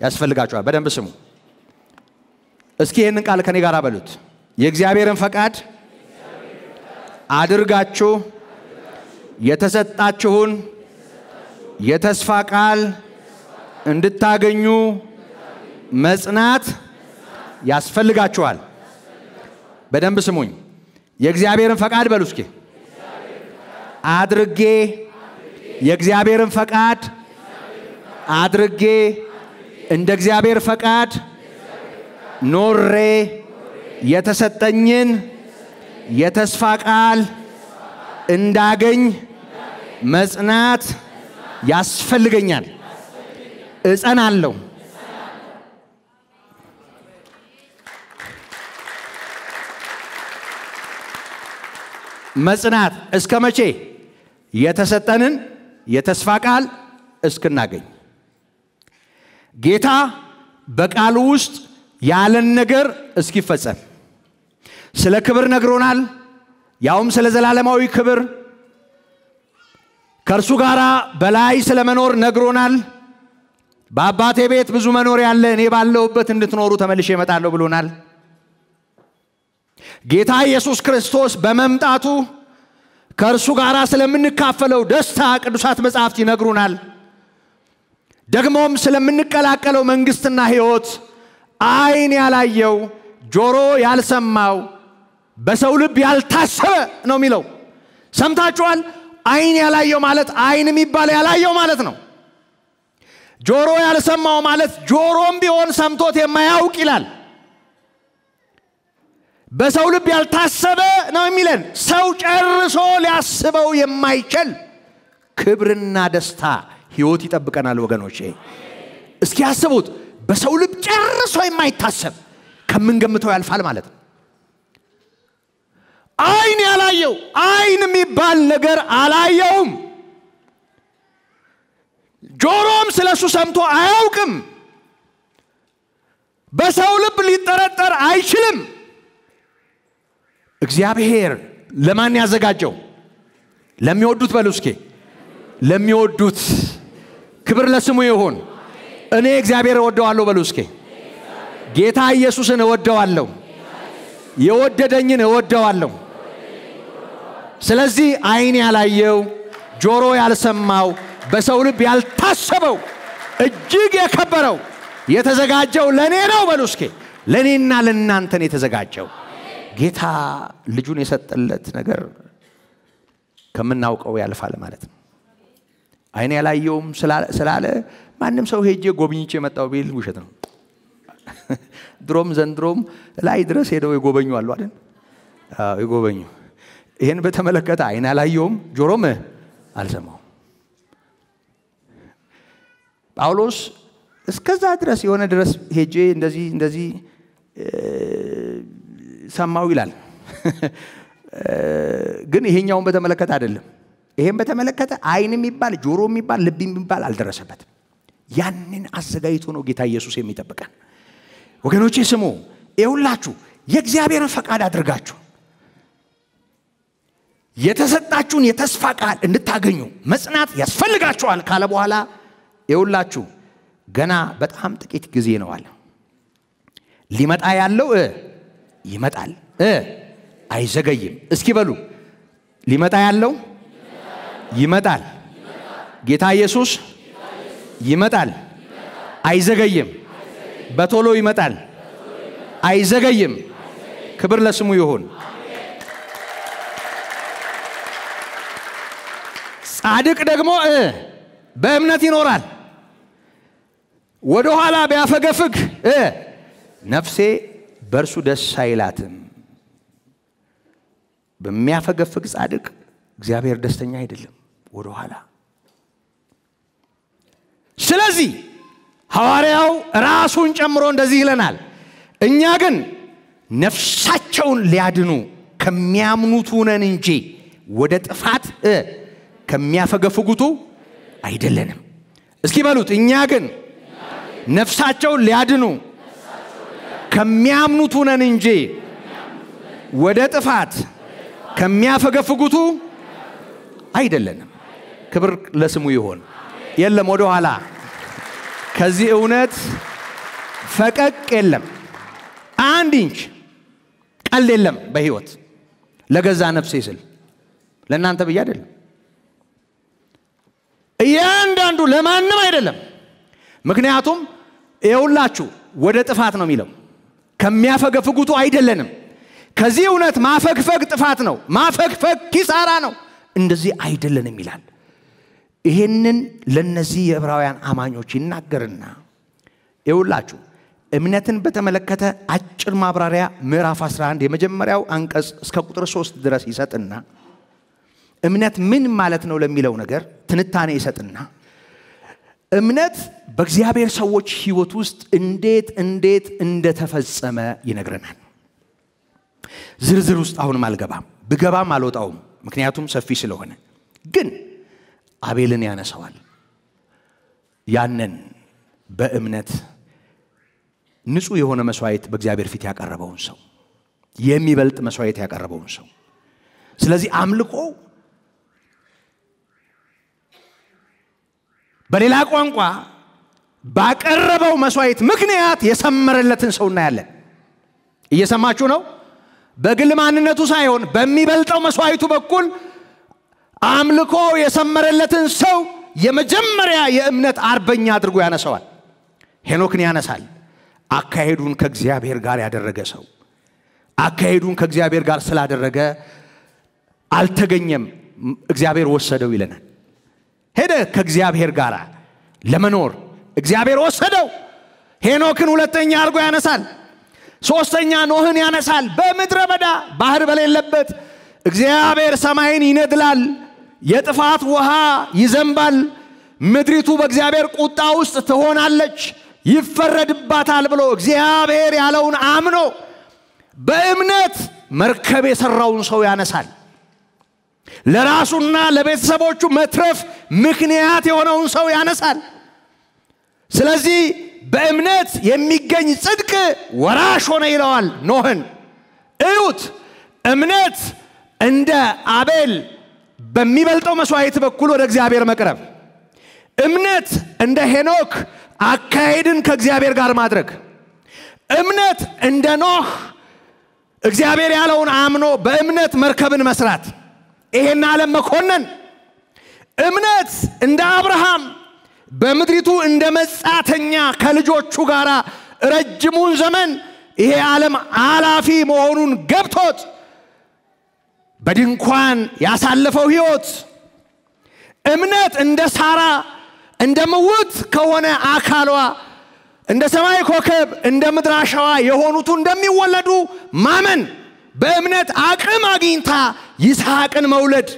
ያስፈልጋችኋል። በደንብ ስሙ። እስኪ ይሄንን ቃል ከኔ ጋር በሉት። የእግዚአብሔርን ፈቃድ አድርጋችሁ የተሰጣችሁን የተስፋ ቃል እንድታገኙ መጽናት ያስፈልጋችኋል። በደንብ ስሙኝ። የእግዚአብሔርን ፈቃድ በሉ እስኪ አድርጌ የእግዚአብሔርን ፈቃድ አድርጌ እንደ እግዚአብሔር ፈቃድ ኖሬ የተሰጠኝን የተስፋ ቃል እንዳገኝ መጽናት ያስፈልገኛል። እጸናለሁ። መጽናት እስከ መቼ? የተሰጠንን የተስፋ ቃል እስክናገኝ። ጌታ በቃሉ ውስጥ ያለን ነገር እስኪፈጸም ስለ ክብር ነግሮናል። ያውም ስለ ዘላለማዊ ክብር ከእርሱ ጋር በላይ ስለ መኖር ነግሮናል። በአባቴ ቤት ብዙ መኖር ያለ እኔ ባለሁበት እንድትኖሩ ተመልሼ እመጣለሁ ብሎናል። ጌታ ኢየሱስ ክርስቶስ በመምጣቱ ከእርሱ ጋር ስለምንካፈለው ደስታ ቅዱሳት መጻሕፍት ይነግሩናል። ደግሞም ስለምንቀላቀለው መንግስትና ሕይወት ዓይን ያላየው ጆሮ ያልሰማው በሰው ልብ ያልታሰበ ነው የሚለው። ሰምታችኋል? ዓይን ያላየው ማለት ዓይን የሚባል ያላየው ማለት ነው። ጆሮ ያልሰማው ማለት ጆሮም ቢሆን ሰምቶት የማያውቅ ይላል። በሰው ልብ ያልታሰበ ነው የሚለን። ሰው ጨርሶ ሊያስበው የማይችል ክብርና ደስታ ሕይወት ይጠብቀናል ወገኖቼ። እስኪ ያስቡት። በሰው ልብ ጨርሶ የማይታሰብ ከምንገምተው ያልፋል ማለት ነው። ዓይን ያላየው ዓይን የሚባል ነገር አላየውም። ጆሮም ስለሱ ሰምቶ አያውቅም። በሰው ልብ ሊጠረጠር አይችልም። እግዚአብሔር ለማን ያዘጋጀው? ለሚወዱት በሉ እስኪ ለሚወዱት። ክብር ለስሙ ይሁን። እኔ እግዚአብሔር እወደዋለሁ በሉ እስኪ። ጌታ ኢየሱስን እወደዋለሁ። የወደደኝን እወደዋለሁ። ስለዚህ ዓይን ያላየው ጆሮ ያልሰማው በሰው ልብ ያልታሰበው እጅግ የከበረው የተዘጋጀው ለኔ ነው በሉ እስኪ። ለኔና ለናንተን የተዘጋጀው ጌታ ልጁን የሰጠለት ነገር ከምናውቀው ያልፋል ማለት ነው። ዓይን ያላየውም ስላለ ማንም ሰው ሄጄ ጎብኝቼ መጣው ቢል ውሸት ነው። ድሮም ዘንድሮም ላይ ድረስ ሄደው ይጎበኙ አሉ አይደል? ይጎበኙ። ይሄን በተመለከተ ዓይን ያላየውም ጆሮም አልሰማው። ጳውሎስ እስከዛ ድረስ የሆነ ድረስ ሄጄ እንደዚህ ሰማው ይላል። ግን ይሄኛውን በተመለከተ አይደለም። ይሄን በተመለከተ ዓይን የሚባል ጆሮ የሚባል ልብ የሚባል አልደረሰበትም። ያንን አዘጋጅቶ ነው ጌታ ኢየሱስ የሚጠብቀን። ወገኖቼ ስሙ። ይሁላችሁ የእግዚአብሔርን ፈቃድ አድርጋችሁ የተሰጣችሁን የተስፋ ቃል እንድታገኙ መጽናት ያስፈልጋችኋል ካለ በኋላ ይሁላችሁ ገና በጣም ጥቂት ጊዜ ነው አለ። ሊመጣ ያለው ይመጣል፣ አይዘገይም። እስኪ በሉ ሊመጣ ያለው ይመጣል። ጌታ ኢየሱስ ይመጣል፣ አይዘገይም። በቶሎ ይመጣል፣ አይዘገይም። ክብር ለስሙ ይሁን። ጻድቅ ደግሞ በእምነት ይኖራል። ወደ ኋላ ቢያፈገፍግ ነፍሴ በእርሱ ደስ አይላትም። በሚያፈገፍግ ጻድቅ እግዚአብሔር ደስተኛ አይደለም። ወደ ኋላ ስለዚህ ሐዋርያው ራሱን ጨምሮ እንደዚህ ይለናል። እኛ ግን ነፍሳቸውን ሊያድኑ ከሚያምኑት ነን እንጂ ወደ ጥፋት ከሚያፈገፍጉቱ አይደለንም። እስኪ በሉት እኛ ግን ነፍሳቸውን ሊያድኑ ከሚያምኑት ነን እንጂ ወደ ጥፋት ከሚያፈገፍጉቱ አይደለንም። ክብር ለስሙ ይሁን። የለም ወደ ኋላ ከዚህ እውነት ፈቀቅ የለም። አንድ ኢንች ቀልድ የለም በህይወት ለገዛ ነፍሴ ስል ለእናንተ ብዬ አይደለም። እያንዳንዱ ለማንም አይደለም። ምክንያቱም ይኸውላችሁ ወደ ጥፋት ነው የሚለው ከሚያፈገፍጉቱ አይደለንም ከዚህ እውነት ማፈግፈግ ጥፋት ነው ማፈግፈግ ኪሳራ ነው እንደዚህ አይደለንም ይላል ይሄንን ለነዚህ የዕብራውያን አማኞች ይናገርና ይውላችሁ እምነትን በተመለከተ አጭር ማብራሪያ ምዕራፍ 11 የመጀመሪያው አንቀጽ እስከ ቁጥር 3 ድረስ ይሰጥና እምነት ምን ማለት ነው ለሚለው ነገር ትንታኔ ይሰጥና እምነት በእግዚአብሔር ሰዎች ሕይወት ውስጥ እንዴት እንደተፈጸመ ይነግረናል ዝርዝር ውስጥ አሁንም አልገባም ብገባም አልወጣውም ምክንያቱም ሰፊ ስለሆነ ግን አቤልን ያነሳዋል ያንን በእምነት ንጹህ የሆነ መስዋዕት በእግዚአብሔር ፊት ያቀረበውን ሰው የሚበልጥ መስዋዕት ያቀረበውን ሰው ስለዚህ አምልኮ በሌላ ቋንቋ ባቀረበው መስዋዕት ምክንያት የሰመረለትን ሰው እናያለን እየሰማችሁ ነው በግል ማንነቱ ሳይሆን በሚበልጠው መስዋዕቱ በኩል አምልኮ የሰመረለትን ሰው የመጀመሪያ የእምነት አርበኛ አድርጎ ያነሳዋል ሄኖክን ያነሳል አካሄዱን ከእግዚአብሔር ጋር ያደረገ ሰው አካሄዱን ከእግዚአብሔር ጋር ስላደረገ አልተገኘም እግዚአብሔር ወሰደው ይለናል ሄደ ከእግዚአብሔር ጋር ለመኖር እግዚአብሔር ወሰደው ሄኖክን ሁለተኛ አድርጎ ያነሳል ሶስተኛ ኖህን ያነሳል በምድረ በዳ ባህር በሌለበት እግዚአብሔር ሰማይን ይነድላል የጥፋት ውሃ ይዘንባል ምድሪቱ በእግዚአብሔር ቁጣ ውስጥ ትሆናለች ይፈረድባታል ብሎ እግዚአብሔር ያለውን አምኖ በእምነት መርከብ የሰራውን ሰው ያነሳል ለራሱና ለቤተሰቦቹ መትረፍ ምክንያት የሆነውን ሰው ያነሳል ስለዚህ በእምነት የሚገኝ ጽድቅ ወራሽ ሆነ ይለዋል ኖህን እዩት እምነት እንደ አቤል በሚበልጠው መስዋዕት በኩል ወደ እግዚአብሔር መቅረብ እምነት እንደ ሄኖክ አካሄድን ከእግዚአብሔር ጋር ማድረግ እምነት እንደ ኖህ እግዚአብሔር ያለውን አምኖ በእምነት መርከብን መስራት ይሄን ዓለም መኮነን እምነት እንደ አብርሃም በምድሪቱ እንደ መጻተኛ ከልጆቹ ጋር ረጅሙን ዘመን ይሄ ዓለም አላፊ መሆኑን ገብቶት በድንኳን ያሳለፈው ሕይወት እምነት እንደ ሳራ እንደ ምውት ከሆነ አካሏ እንደ ሰማይ ኮከብ እንደ ምድር አሸዋ የሆኑት እንደሚወለዱ ማመን በእምነት አቅም አግኝታ ይስሐቅን መውለድ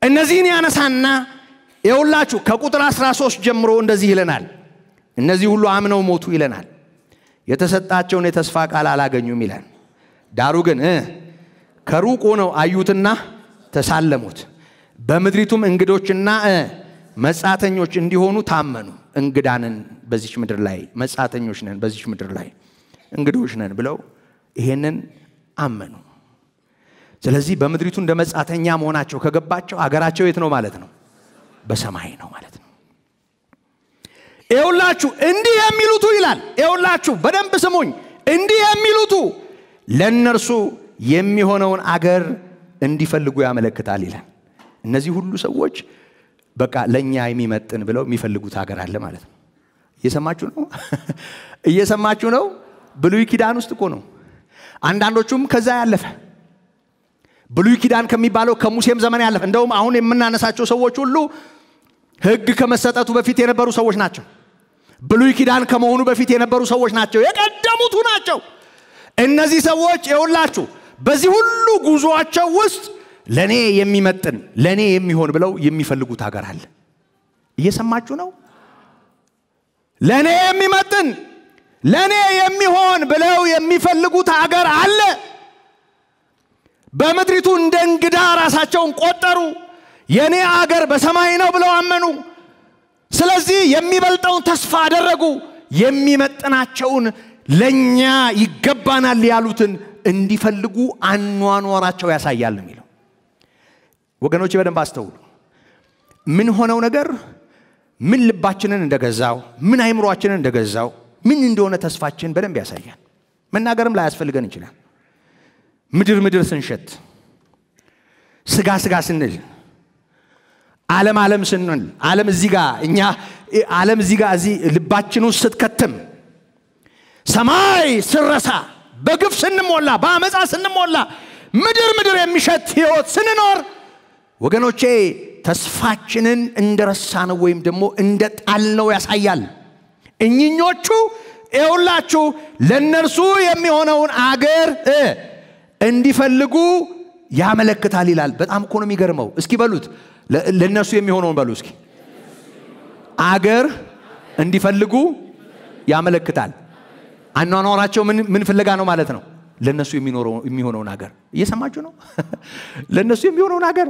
እነዚህን ያነሳና ይውላችሁ ከቁጥር 13 ጀምሮ እንደዚህ ይለናል እነዚህ ሁሉ አምነው ሞቱ ይለናል የተሰጣቸውን የተስፋ ቃል አላገኙም ይላል ዳሩ ግን ከሩቅ ሆነው አዩትና ተሳለሙት በምድሪቱም እንግዶችና መጻተኞች እንዲሆኑ ታመኑ እንግዳንን በዚህ ምድር ላይ መጻተኞች ነን በዚህ ምድር ላይ እንግዶች ነን ብለው ይሄንን አመኑ ስለዚህ በምድሪቱ እንደ መጻተኛ መሆናቸው ከገባቸው አገራቸው የት ነው ማለት ነው በሰማይ ነው ማለት ነው ይውላችሁ እንዲህ የሚሉቱ ይላል ይውላችሁ በደንብ ስሙኝ እንዲህ የሚሉቱ ለነርሱ የሚሆነውን አገር እንዲፈልጉ ያመለክታል ይላል እነዚህ ሁሉ ሰዎች በቃ ለኛ የሚመጥን ብለው የሚፈልጉት አገር አለ ማለት ነው እየሰማችሁ ነው ብሉይ ኪዳን ውስጥ እኮ ነው አንዳንዶቹም ከዛ ያለፈ ብሉይ ኪዳን ከሚባለው ከሙሴም ዘመን ያለፈ እንደውም አሁን የምናነሳቸው ሰዎች ሁሉ ሕግ ከመሰጠቱ በፊት የነበሩ ሰዎች ናቸው ብሉይ ኪዳን ከመሆኑ በፊት የነበሩ ሰዎች ናቸው የቀደሙት ናቸው እነዚህ ሰዎች ይውላችሁ በዚህ ሁሉ ጉዞአቸው ውስጥ ለኔ የሚመጥን ለኔ የሚሆን ብለው የሚፈልጉት ሀገር አለ እየሰማችሁ ነው ለኔ የሚመጥን ለኔ የሚሆን ብለው የሚፈልጉት ሀገር አለ በመድሪቱ እንደ እንግዳ ራሳቸውን ቆጠሩ የኔ ሀገር በሰማይ ነው ብለው አመኑ ስለዚህ የሚበልጠውን ተስፋ አደረጉ የሚመጥናቸውን ለኛ ይገባናል ያሉትን እንዲፈልጉ አኗኗራቸው ያሳያል የሚለው ወገኖች በደንብ አስተውሉ ምን ሆነው ነገር ምን ልባችንን እንደገዛው ምን አይምሮአችንን እንደገዛው ምን እንደሆነ ተስፋችን በደንብ ያሳያል መናገርም ላይ ያስፈልገን ይችላል ምድር ስንሸት ስጋ ስንል ዓለም ስንል ዓለም እዚህ ጋር እኛ ዓለም እዚህ ጋር እዚህ ልባችን ውስጥ ስትከተም ሰማይ ስረሳ በግፍ ስንሞላ በአመጻ ስንሞላ ምድር የሚሸት ሕይወት ስንኖር ወገኖቼ ተስፋችንን እንደረሳነው ወይም ደግሞ እንደጣልነው ያሳያል። እኚኞቹ ይውላችሁ ለነርሱ የሚሆነውን አገር እንዲፈልጉ ያመለክታል ይላል። በጣም እኮ ነው የሚገርመው። እስኪ በሉት ለነርሱ የሚሆነውን በሉ እስኪ አገር እንዲፈልጉ ያመለክታል። አኗኗራቸው ምን ፍለጋ ነው ማለት ነው? ለነሱ የሚሆነውን አገር እየሰማችሁ ነው? ለነሱ የሚሆነውን አገር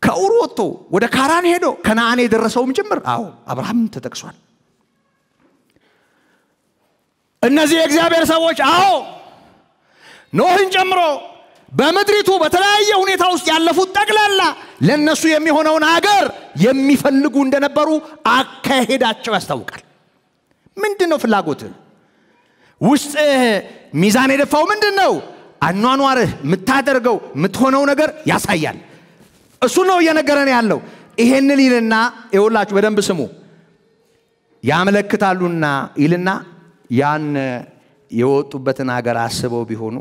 ከኡር ወጥቶ ወደ ካራን ሄዶ ከነዓን የደረሰውም ጭምር አብርሃም ተጠቅሷል። እነዚህ የእግዚአብሔር ሰዎች ኖህን ጨምሮ በመድሪቱ በተለያየ ሁኔታ ውስጥ ያለፉት ጠቅላላ ለነሱ የሚሆነውን አገር የሚፈልጉ እንደነበሩ አካሄዳቸው ያስታውቃል። ምንድነው ፍላጎት? ውስጥ ሚዛን የደፋው ምንድነው? አኗኗርህ የምታደርገው የምትሆነው ነገር ያሳያል። እሱ ነው እየነገረን ያለው። ይሄንን ይልና ይውላችሁ በደንብ ስሙ። ያመለክታሉና ይልና ያን የወጡበትን ሀገር አስበው ቢሆኑ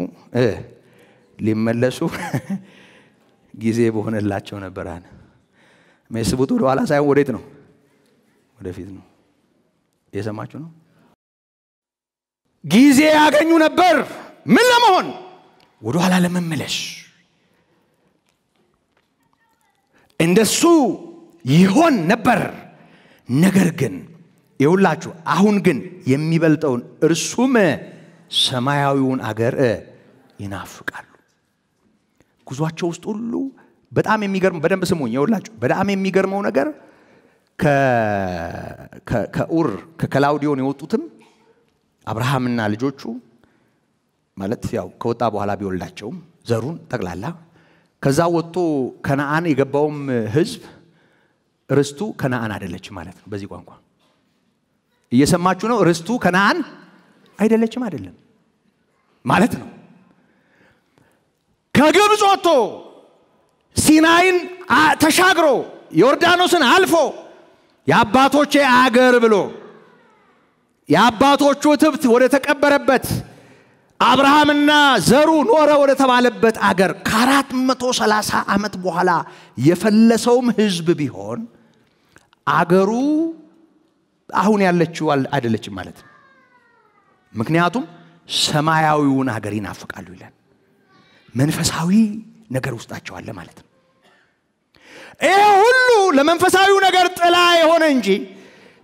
ሊመለሱ ጊዜ በሆነላቸው ነበር። መስቡት ወደ ኋላ ሳይሆን ወዴት ነው? ወደፊት ነው። የሰማችሁ ነው? ጊዜ ያገኙ ነበር ምን ለመሆን? ወደ ኋላ ለመመለስ። እንደሱ ይሆን ነበር። ነገር ግን ይውላችሁ አሁን ግን የሚበልጠውን እርሱም ሰማያዊውን አገር ይናፍቃሉ። ጉዟቸው ውስጥ ሁሉ በጣም የሚገርም በደንብ ስሙኝ ይውላችሁ በጣም የሚገርመው ነገር ከኡር ከከላውዲዮን የወጡትም አብርሃምና ልጆቹ ማለት ያው ከወጣ በኋላ ቢወልዳቸውም ዘሩን ጠቅላላ ከዛ ወጥቶ ከነዓን የገባውም ህዝብ ርስቱ ከነዓን አይደለችም ማለት ነው። በዚህ ቋንቋ እየሰማችሁ ነው? ርስቱ ከነዓን አይደለችም አይደለም ማለት ነው። ከግብጽ ወጥቶ ሲናይን ተሻግሮ ዮርዳኖስን አልፎ የአባቶቼ አገር ብሎ የአባቶቹ ትብት ወደ ተቀበረበት አብርሃምና ዘሩ ኖረ ወደ ተባለበት አገር ከ430 ዓመት በኋላ የፈለሰውም ህዝብ ቢሆን አገሩ አሁን ያለችው አይደለችም ማለት ነው። ምክንያቱም ሰማያዊውን አገር ይናፍቃሉ ይላል። መንፈሳዊ ነገር ውስጣቸው አለ ማለት ነው። ይሄ ሁሉ ለመንፈሳዊው ነገር ጥላ የሆነ እንጂ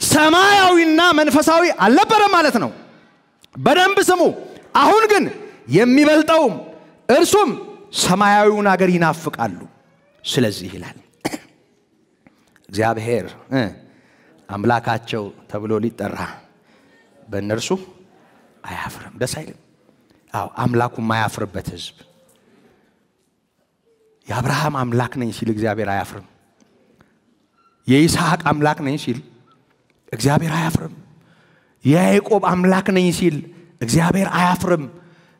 ሰማያዊና መንፈሳዊ አልነበረም ማለት ነው። በደንብ ስሙ። አሁን ግን የሚበልጠውም እርሱም ሰማያዊውን አገር ይናፍቃሉ። ስለዚህ ይላል እግዚአብሔር አምላካቸው ተብሎ ሊጠራ በእነርሱ አያፍርም። ደስ አይልም? አምላኩ ማያፍርበት ህዝብ የአብርሃም አምላክ ነኝ ሲል እግዚአብሔር አያፍርም። የይስሐቅ አምላክ ነኝ ሲል እግዚአብሔር አያፍርም። የያዕቆብ አምላክ ነኝ ሲል እግዚአብሔር አያፍርም።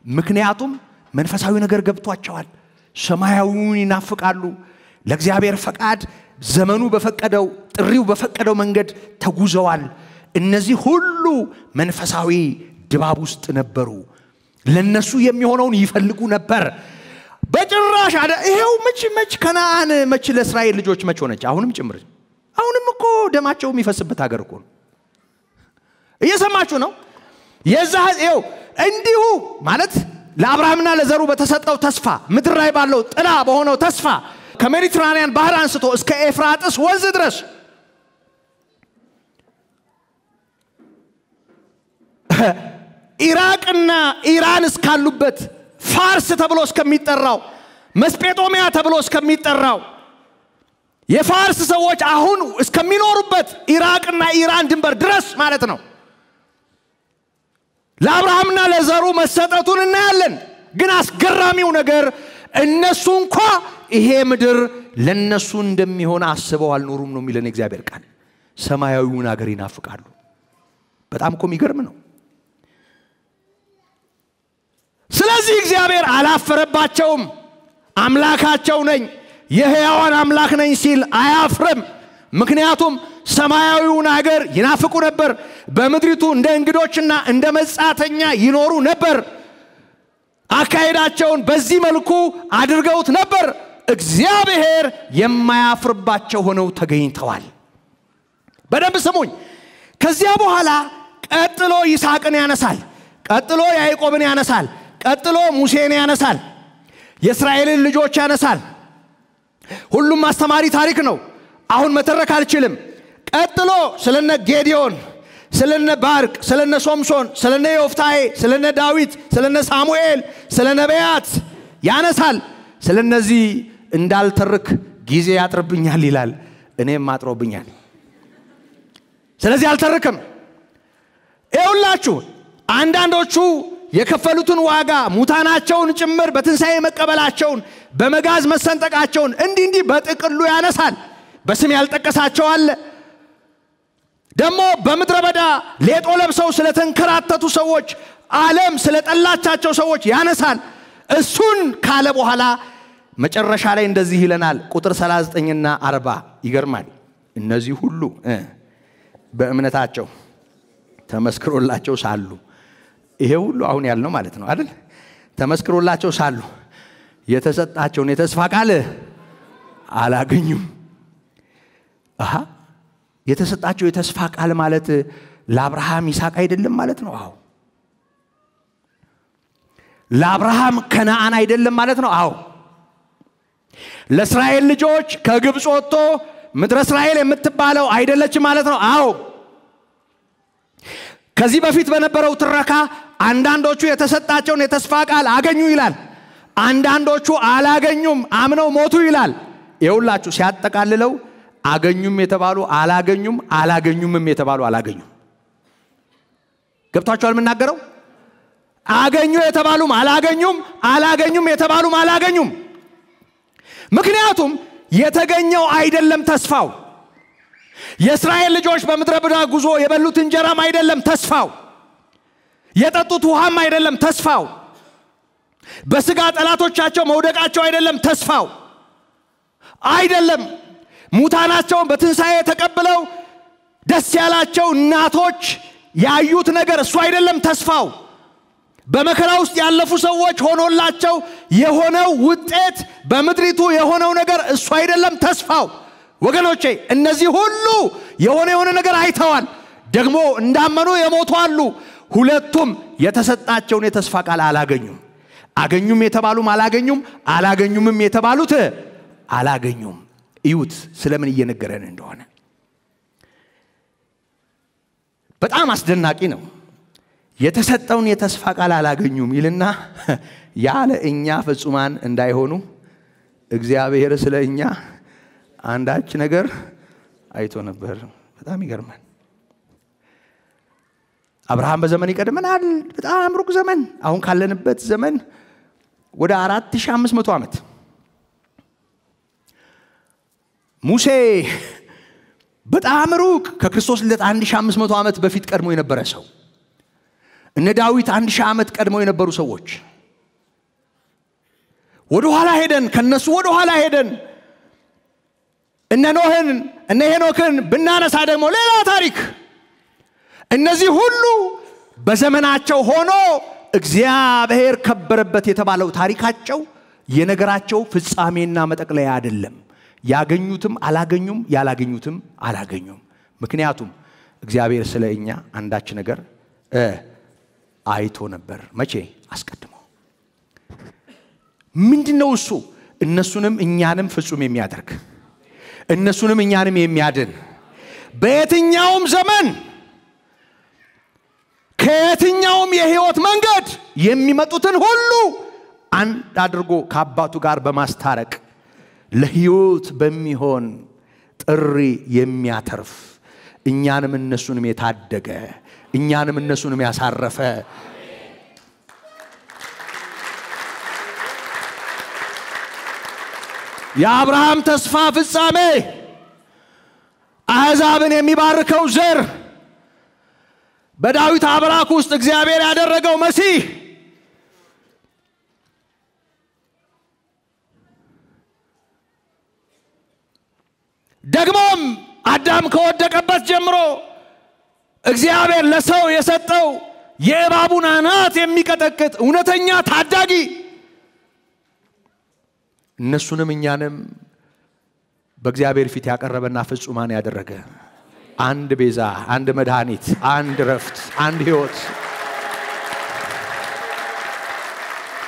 ምክንያቱም መንፈሳዊ ነገር ገብቷቸዋል። ሰማያዊውን ይናፍቃሉ። ለእግዚአብሔር ፈቃድ ዘመኑ በፈቀደው ጥሪው በፈቀደው መንገድ ተጉዘዋል። እነዚህ ሁሉ መንፈሳዊ ድባብ ውስጥ ነበሩ። ለነሱ የሚሆነውን ይፈልጉ ነበር። በጭራሽ ይሄው መች ከነዓን መች ለእስራኤል ልጆች መች ሆነች? አሁንም ጭምር አሁንም እኮ ደማቸው የሚፈስበት ሀገር እኮ ነው። እየሰማችሁ ነው? ይሄው እንዲሁ ማለት ለአብርሃምና ለዘሩ በተሰጠው ተስፋ ምድር ላይ ባለው ጥላ በሆነው ተስፋ ከሜዲትራኒያን ባህር አንስቶ እስከ ኤፍራጥስ ወንዝ ድረስ ኢራቅና ኢራን እስካሉበት ፋርስ ተብሎ እስከሚጠራው መስጴጦሚያ ተብሎ እስከሚጠራው የፋርስ ሰዎች አሁን እስከሚኖሩበት ኢራቅና ኢራን ድንበር ድረስ ማለት ነው ለአብርሃምና ለዘሩ መሰጠቱን እናያለን። ግን አስገራሚው ነገር እነሱ እንኳን ይሄ ምድር ለነሱ እንደሚሆን አስበው አልኖሩም ነው የሚለን እግዚአብሔር ቃል። ሰማያዊውን አገር ይናፍቃሉ። በጣም እኮ የሚገርም ነው። ስለዚህ እግዚአብሔር አላፈረባቸውም። አምላካቸው ነኝ የሕያዋን አምላክ ነኝ ሲል አያፍርም። ምክንያቱም ሰማያዊውን አገር ይናፍቁ ነበር። በምድሪቱ እንደ እንግዶችና እንደ መጻተኛ ይኖሩ ነበር። አካሄዳቸውን በዚህ መልኩ አድርገውት ነበር። እግዚአብሔር የማያፍርባቸው ሆነው ተገኝተዋል። በደንብ ስሙኝ። ከዚያ በኋላ ቀጥሎ ይስሐቅን ያነሳል፣ ቀጥሎ ያዕቆብን ያነሳል፣ ቀጥሎ ሙሴን ያነሳል፣ የእስራኤልን ልጆች ያነሳል። ሁሉም አስተማሪ ታሪክ ነው። አሁን መተረክ አልችልም። ቀጥሎ ስለነ ጌዲዮን፣ ስለነ ባርቅ፣ ስለነ ሶምሶን፣ ስለነ ዮፍታሔ፣ ስለነ ዳዊት፣ ስለነ ሳሙኤል፣ ስለነ ነቢያት ያነሳል። ስለነዚህ እንዳልተርክ ጊዜ ያጥርብኛል ይላል። እኔም አጥሮብኛል። ስለዚህ አልተርክም። ይኸውላችሁ አንዳንዶቹ የከፈሉትን ዋጋ ሙታናቸውን ጭምር በትንሣኤ መቀበላቸውን በመጋዝ መሰንጠቃቸውን እንዲህ በጥቅሉ ያነሳል። በስም ያልጠቀሳቸው አለ። ደግሞ በምድረ በዳ ሌጦ ለብሰው ስለተንከራተቱ ሰዎች፣ ዓለም ስለጠላቻቸው ሰዎች ያነሳል። እሱን ካለ በኋላ መጨረሻ ላይ እንደዚህ ይለናል። ቁጥር 39 እና 40 ይገርማል። እነዚህ ሁሉ በእምነታቸው ተመስክሮላቸው ሳሉ፣ ይሄ ሁሉ አሁን ያልነው ማለት ነው አይደል? ተመስክሮላቸው ሳሉ የተሰጣቸውን የተስፋ ቃል አላገኙም። የተሰጣቸው የተስፋ ቃል ማለት ለአብርሃም ይስሐቅ አይደለም ማለት ነው? አዎ። ለአብርሃም ከነዓን አይደለም ማለት ነው? አዎ። ለእስራኤል ልጆች ከግብፅ ወጥቶ ምድረ እስራኤል የምትባለው አይደለችም ማለት ነው? አዎ። ከዚህ በፊት በነበረው ትረካ አንዳንዶቹ የተሰጣቸውን የተስፋ ቃል አገኙ ይላል፣ አንዳንዶቹ አላገኙም፣ አምነው ሞቱ ይላል። ይኸውላችሁ ሲያጠቃልለው አገኙም የተባሉ አላገኙም፣ አላገኙምም የተባሉ አላገኙም። ገብታችኋል የምናገረው? አገኙ የተባሉም አላገኙም፣ አላገኙም የተባሉም አላገኙም። ምክንያቱም የተገኘው አይደለም ተስፋው። የእስራኤል ልጆች በምድረ በዳ ጉዞ የበሉት እንጀራም አይደለም ተስፋው። የጠጡት ውሃም አይደለም ተስፋው። በስጋ ጠላቶቻቸው መውደቃቸው አይደለም ተስፋው። አይደለም ሙታናቸውን በትንሣኤ ተቀብለው ደስ ያላቸው እናቶች ያዩት ነገር እሱ አይደለም ተስፋው። በመከራ ውስጥ ያለፉ ሰዎች ሆኖላቸው የሆነው ውጤት በምድሪቱ የሆነው ነገር እሱ አይደለም ተስፋው። ወገኖቼ እነዚህ ሁሉ የሆነ ነገር አይተዋል። ደግሞ እንዳመኑ የሞቱ አሉ። ሁለቱም የተሰጣቸውን የተስፋ ቃል አላገኙም። አገኙም የተባሉም አላገኙም፣ አላገኙምም የተባሉት አላገኙም። እዩት ስለምን እየነገረን እንደሆነ። በጣም አስደናቂ ነው። የተሰጠውን የተስፋ ቃል አላገኙም ይልና ያለ እኛ ፍጹማን እንዳይሆኑ እግዚአብሔር ስለኛ አንዳች ነገር አይቶ ነበር። በጣም ይገርማል። አብርሃም በዘመን ይቀድመናል፣ በጣም ሩቅ ዘመን፣ አሁን ካለንበት ዘመን ወደ 4500 ዓመት። ሙሴ በጣም ሩቅ ከክርስቶስ ልደት 1500 ዓመት በፊት ቀድሞ የነበረ ሰው። እነ ዳዊት 1000 ዓመት ቀድመው የነበሩ ሰዎች። ወደ ኋላ ሄደን ከነሱ ወደ ኋላ ሄደን እነ ኖህን እነ ሄኖክን ብናነሳ ደግሞ ሌላ ታሪክ። እነዚህ ሁሉ በዘመናቸው ሆኖ እግዚአብሔር ከበረበት የተባለው ታሪካቸው የነገራቸው ፍጻሜና መጠቅለያ አይደለም። ያገኙትም አላገኙም፣ ያላገኙትም አላገኙም። ምክንያቱም እግዚአብሔር ስለኛ አንዳች ነገር አይቶ ነበር። መቼ? አስቀድሞ። ምንድነው እሱ? እነሱንም እኛንም ፍጹም የሚያደርግ፣ እነሱንም እኛንም የሚያድን፣ በየትኛውም ዘመን ከየትኛውም የህይወት መንገድ የሚመጡትን ሁሉ አንድ አድርጎ ከአባቱ ጋር በማስታረቅ ለህይወት በሚሆን ጥሪ የሚያተርፍ፣ እኛንም እነሱንም የታደገ፣ እኛንም እነሱንም ያሳረፈ የአብርሃም ተስፋ ፍጻሜ አሕዛብን የሚባርከው ዘር በዳዊት አብራክ ውስጥ እግዚአብሔር ያደረገው መሲህ ደግሞም አዳም ከወደቀበት ጀምሮ እግዚአብሔር ለሰው የሰጠው የእባቡን አናት የሚቀጠቅጥ እውነተኛ ታዳጊ እነሱንም እኛንም በእግዚአብሔር ፊት ያቀረበና ፍጹማን ያደረገ አንድ ቤዛ፣ አንድ መድኃኒት፣ አንድ ረፍት፣ አንድ ሕይወት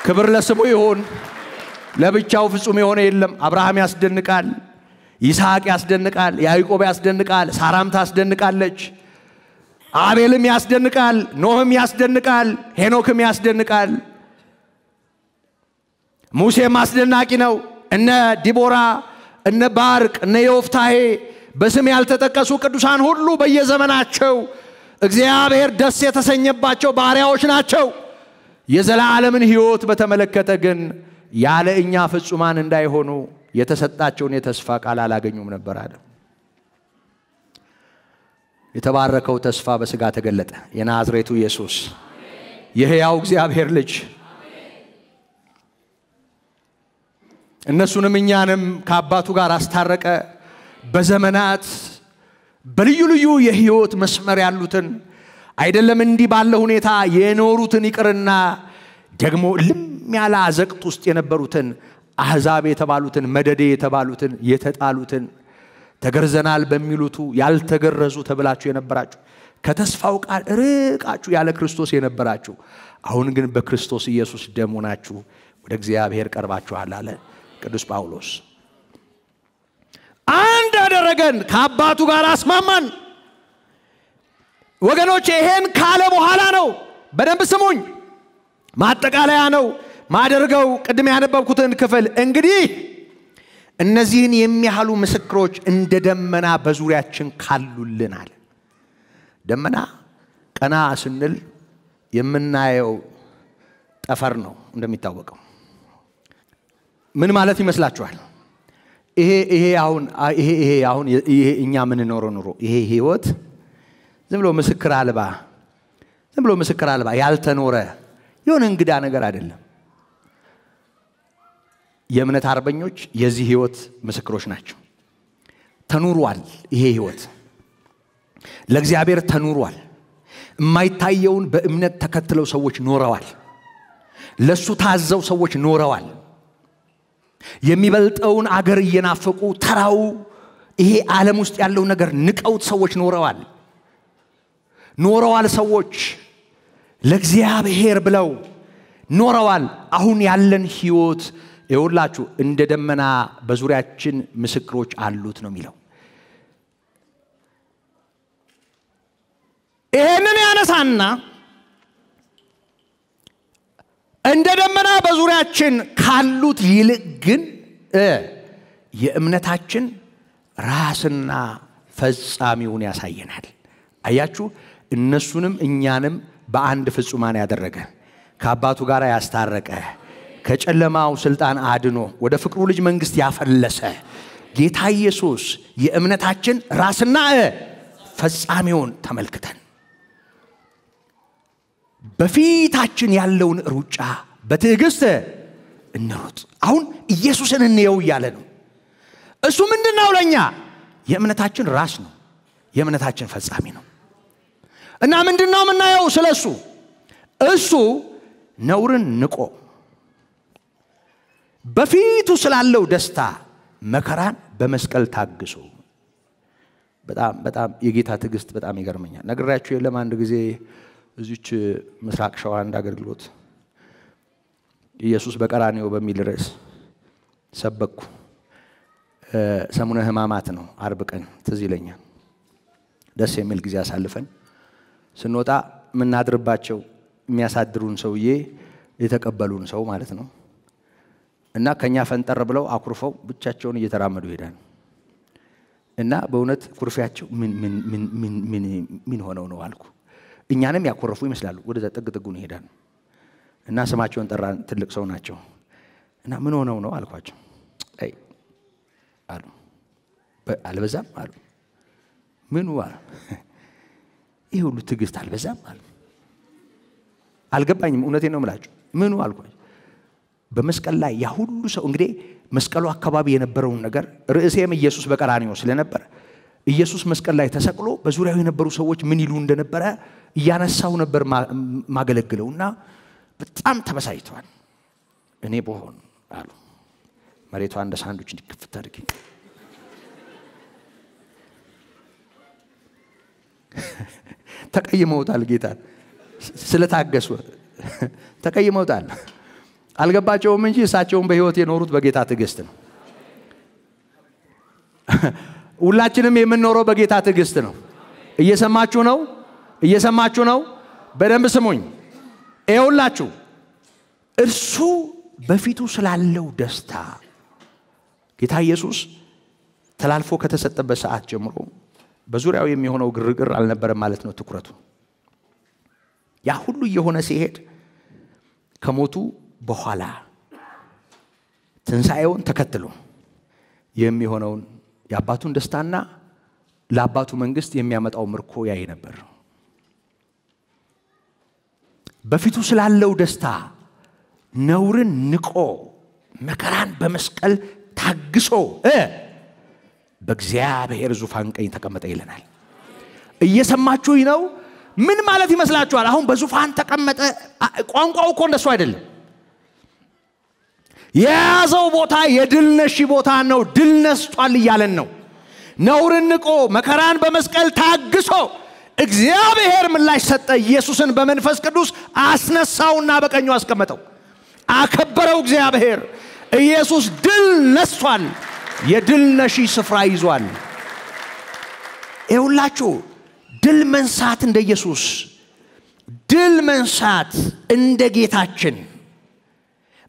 ክብር ለስሙ ይሁን። ለብቻው ፍጹም የሆነ የለም። አብርሃም ያስደንቃል፣ ይስሐቅ ያስደንቃል፣ ያዕቆብ ያስደንቃል፣ ሳራም ታስደንቃለች፣ አቤልም ያስደንቃል፣ ኖህም ያስደንቃል፣ ሄኖክም ያስደንቃል፣ ሙሴም አስደናቂ ነው። እነ ዲቦራ፣ እነ ባርቅ፣ እነ ዮፍታሔ በስም ያልተጠቀሱ ቅዱሳን ሁሉ በየዘመናቸው እግዚአብሔር ደስ የተሰኘባቸው ባሪያዎች ናቸው። የዘላለምን ሕይወት በተመለከተ ግን ያለ እኛ ፍጹማን እንዳይሆኑ የተሰጣቸውን የተስፋ ቃል አላገኙም ነበር አለ። የተባረከው ተስፋ በሥጋ ተገለጠ። የናዝሬቱ ኢየሱስ የሕያው እግዚአብሔር ልጅ እነሱንም እኛንም ከአባቱ ጋር አስታረቀ። በዘመናት በልዩ ልዩ የሕይወት መስመር ያሉትን አይደለም እንዲህ ባለ ሁኔታ የኖሩትን ይቅርና ደግሞ ልም ያለ አዘቅት ውስጥ የነበሩትን አሕዛብ የተባሉትን መደዴ የተባሉትን የተጣሉትን ተገርዘናል በሚሉቱ ያልተገረዙ ተብላችሁ የነበራችሁ ከተስፋው ቃል ርቃችሁ ያለ ክርስቶስ የነበራችሁ አሁን ግን በክርስቶስ ኢየሱስ ደም ሆናችሁ ወደ እግዚአብሔር ቀርባችኋል አለ ቅዱስ ጳውሎስ። አንድ አደረገን፣ ከአባቱ ጋር አስማማን። ወገኖች ይሄን ካለ በኋላ ነው፣ በደንብ ስሙኝ፣ ማጠቃለያ ነው ማደርገው ቅድም ያነበብኩትን ክፍል። እንግዲህ እነዚህን የሚያህሉ ምስክሮች እንደ ደመና በዙሪያችን ካሉልን አለ። ደመና ቀና ስንል የምናየው ጠፈር ነው እንደሚታወቀው። ምን ማለት ይመስላችኋል? ይሄ አሁን እኛ ምን ኖሮ ይሄ ህይወት ዝም ብሎ ምስክር አልባ ያልተኖረ የሆነ እንግዳ ነገር አይደለም። የእምነት አርበኞች የዚህ ህይወት ምስክሮች ናቸው። ተኑሯል። ይሄ ህይወት ለእግዚአብሔር ተኑሯል። የማይታየውን በእምነት ተከትለው ሰዎች ኖረዋል። ለሱ ታዘው ሰዎች ኖረዋል። የሚበልጠውን አገር እየናፈቁ ተራው ይሄ ዓለም ውስጥ ያለው ነገር ንቀውት ሰዎች ኖረዋል። ሰዎች ለእግዚአብሔር ብለው ኖረዋል። አሁን ያለን ህይወት ይኸውላችሁ እንደ ደመና በዙሪያችን ምስክሮች አሉት ነው የሚለው። ይሄንን ያነሳና እንደ ደመና በዙሪያችን ካሉት ይልቅ ግን የእምነታችን ራስና ፈጻሚውን ያሳየናል። አያችሁ፣ እነሱንም እኛንም በአንድ ፍጹማን ያደረገ፣ ከአባቱ ጋር ያስታረቀ፣ ከጨለማው ስልጣን አድኖ ወደ ፍቅሩ ልጅ መንግስት ያፈለሰ ጌታ ኢየሱስ የእምነታችን ራስና ፈጻሚውን ተመልክተን በፊታችን ያለውን ሩጫ በትዕግስት እንሩጥ። አሁን ኢየሱስን እንየው እያለ ነው። እሱ ምንድነው? ለኛ የእምነታችን ራስ ነው፣ የእምነታችን ፈጻሚ ነው። እና ምንድነው የምናየው ስለሱ? እሱ ነውርን ንቆ በፊቱ ስላለው ደስታ መከራን በመስቀል ታግሶ። በጣም የጌታ ትዕግስት በጣም ይገርመኛል። ነግራችሁ የለም አንድ ጊዜ እዚች ምስራቅ ሸዋ አንድ አገልግሎት ኢየሱስ በቀራንዮ በሚል ርዕስ ሰበኩ። ሰሙነ ሕማማት ነው፣ አርብ ቀን ትዝ ይለኛል። ደስ የሚል ጊዜ አሳልፈን ስንወጣ ምናድርባቸው የሚያሳድሩን ሰውዬ የተቀበሉን ሰው ማለት ነው። እና ከኛ ፈንጠር ብለው አኩርፈው ብቻቸውን እየተራመዱ ይሄዳሉ። እና በእውነት ኩርፊያቸው ምን ሆነው ነው አልኩ። እኛንም ያኮረፉ ይመስላሉ። ወደ ጥግ-ጥጉን ይሄዳሉ። እና ስማቸውን ጠራን። ትልቅ ሰው ናቸው። እና ምን ሆነው ነው አልኳቸው። አይ አሉ። አልበዛም አሉ። ምኑ አሉ። ይሄ ሁሉ ትዕግስት አልበዛም አሉ። አልገባኝም። እውነቴን ነው የምላችሁ። ምኑ አልኳቸው። በመስቀል ላይ ያ ሁሉ ሰው እንግዲህ መስቀሉ አካባቢ የነበረውን ነገር ርዕሴም ኢየሱስ በቀራንዮ ስለነበር ኢየሱስ መስቀል ላይ ተሰቅሎ በዙሪያው የነበሩ ሰዎች ምን ይሉ እንደነበረ እያነሳው ነበር ማገለግለውና በጣም ተበሳይተዋል። እኔ በሆን አሉ መሬቷ እንደ ሳንዱች እንዲከፍት አድርጊ ተቀይመውታል። ጌታ ስለታገሱ ተቀይመውታል። አልገባቸውም እንጂ እሳቸውም በህይወት የኖሩት በጌታ ትዕግስት ነው። ሁላችንም የምንኖረው በጌታ ትዕግስት ነው። እየሰማችሁ ነው? እየሰማችሁ ነው? በደንብ ስሙኝ። ይኸውላችሁ እርሱ በፊቱ ስላለው ደስታ ጌታ ኢየሱስ ተላልፎ ከተሰጠበት ሰዓት ጀምሮ በዙሪያው የሚሆነው ግርግር አልነበረም ማለት ነው ትኩረቱ። ያ ሁሉ የሆነ ሲሄድ ከሞቱ በኋላ ትንሣኤውን ተከትሎ የሚሆነውን የአባቱን ደስታና ለአባቱ መንግስት የሚያመጣው ምርኮ ያይ ነበር። በፊቱ ስላለው ደስታ ነውርን ንቆ መከራን በመስቀል ታግሶ በእግዚአብሔር ዙፋን ቀኝ ተቀመጠ ይለናል። እየሰማችሁኝ ነው? ምን ማለት ይመስላችኋል? አሁን በዙፋን ተቀመጠ ቋንቋው እኮ እንደሱ አይደለም። የያዘው ቦታ የድል ነሺ ቦታ ነው። ድል ነስቷል እያለን ነው። ነውርን ንቆ መከራን በመስቀል ታግሶ እግዚአብሔር ምላሽ ሰጠ። ኢየሱስን በመንፈስ ቅዱስ አስነሳውና በቀኙ አስቀመጠው። አከበረው እግዚአብሔር። ኢየሱስ ድል ነስቷል። የድል ነሺ ስፍራ ይዟል። ይሁላችሁ ድል መንሳት እንደ ኢየሱስ፣ ድል መንሳት እንደ ጌታችን፣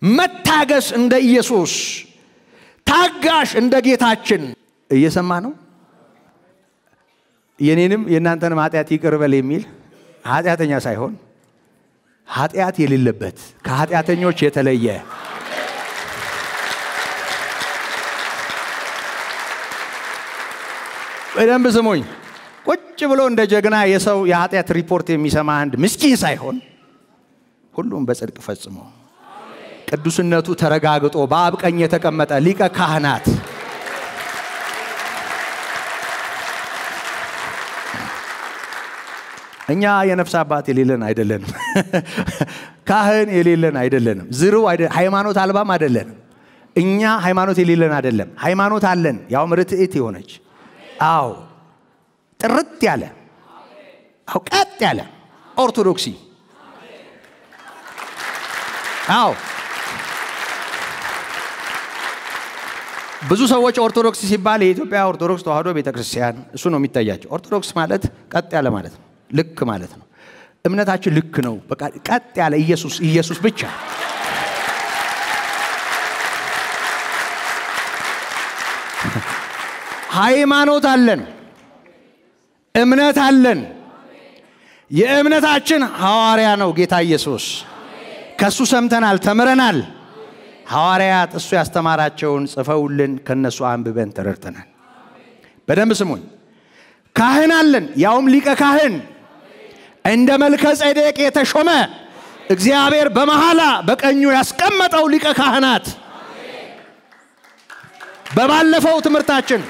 መታገስ እንደ ኢየሱስ፣ ታጋሽ እንደ ጌታችን። እየሰማ ነው? የኔንም የናንተንም ኃጢአት ይቅር በል የሚል ኃጢአተኛ ሳይሆን ኃጢአት የሌለበት ከኃጢአተኞች የተለየ በደንብ ስሙኝ። ቁጭ ብሎ እንደ ጀግና የሰው የኃጢአት ሪፖርት የሚሰማ አንድ ምስኪን ሳይሆን ሁሉም በጽድቅ ፈጽሞ ቅዱስነቱ ተረጋግጦ በአብ ቀኝ የተቀመጠ ሊቀ ካህናት እኛ የነፍስ አባት የሌለን አይደለንም። ካህን የሌለን አይደለንም። ዝሩ ሃይማኖት አልባም አይደለንም። እኛ ሃይማኖት የሌለን አይደለም። ሃይማኖት አለን፣ ያው ምርትዕት የሆነች አው ጥርት ያለ አው ቀጥ ያለ ኦርቶዶክሲ አው ብዙ ሰዎች ኦርቶዶክስ ሲባል የኢትዮጵያ ኦርቶዶክስ ተዋህዶ ቤተክርስቲያን እሱ ነው የሚታያቸው። ኦርቶዶክስ ማለት ቀጥ ያለ ማለት ነው፣ ልክ ማለት ነው። እምነታችን ልክ ነው፣ በቃ ቀጥ ያለ ኢየሱስ ብቻ። ሃይማኖት አለን፣ እምነት አለን። የእምነታችን ሐዋርያ ነው ጌታ ኢየሱስ። ከሱ ሰምተናል፣ ተምረናል። ሐዋርያት እሱ ያስተማራቸውን ጽፈውልን ከነሱ አንብበን ተረድተናል። በደንብ ስሙኝ። ካህን አለን፣ ያውም ሊቀ ካህን እንደ መልከ ጼዴቅ የተሾመ እግዚአብሔር በመሐላ በቀኙ ያስቀመጠው ሊቀ ካህናት። በባለፈው ትምህርታችን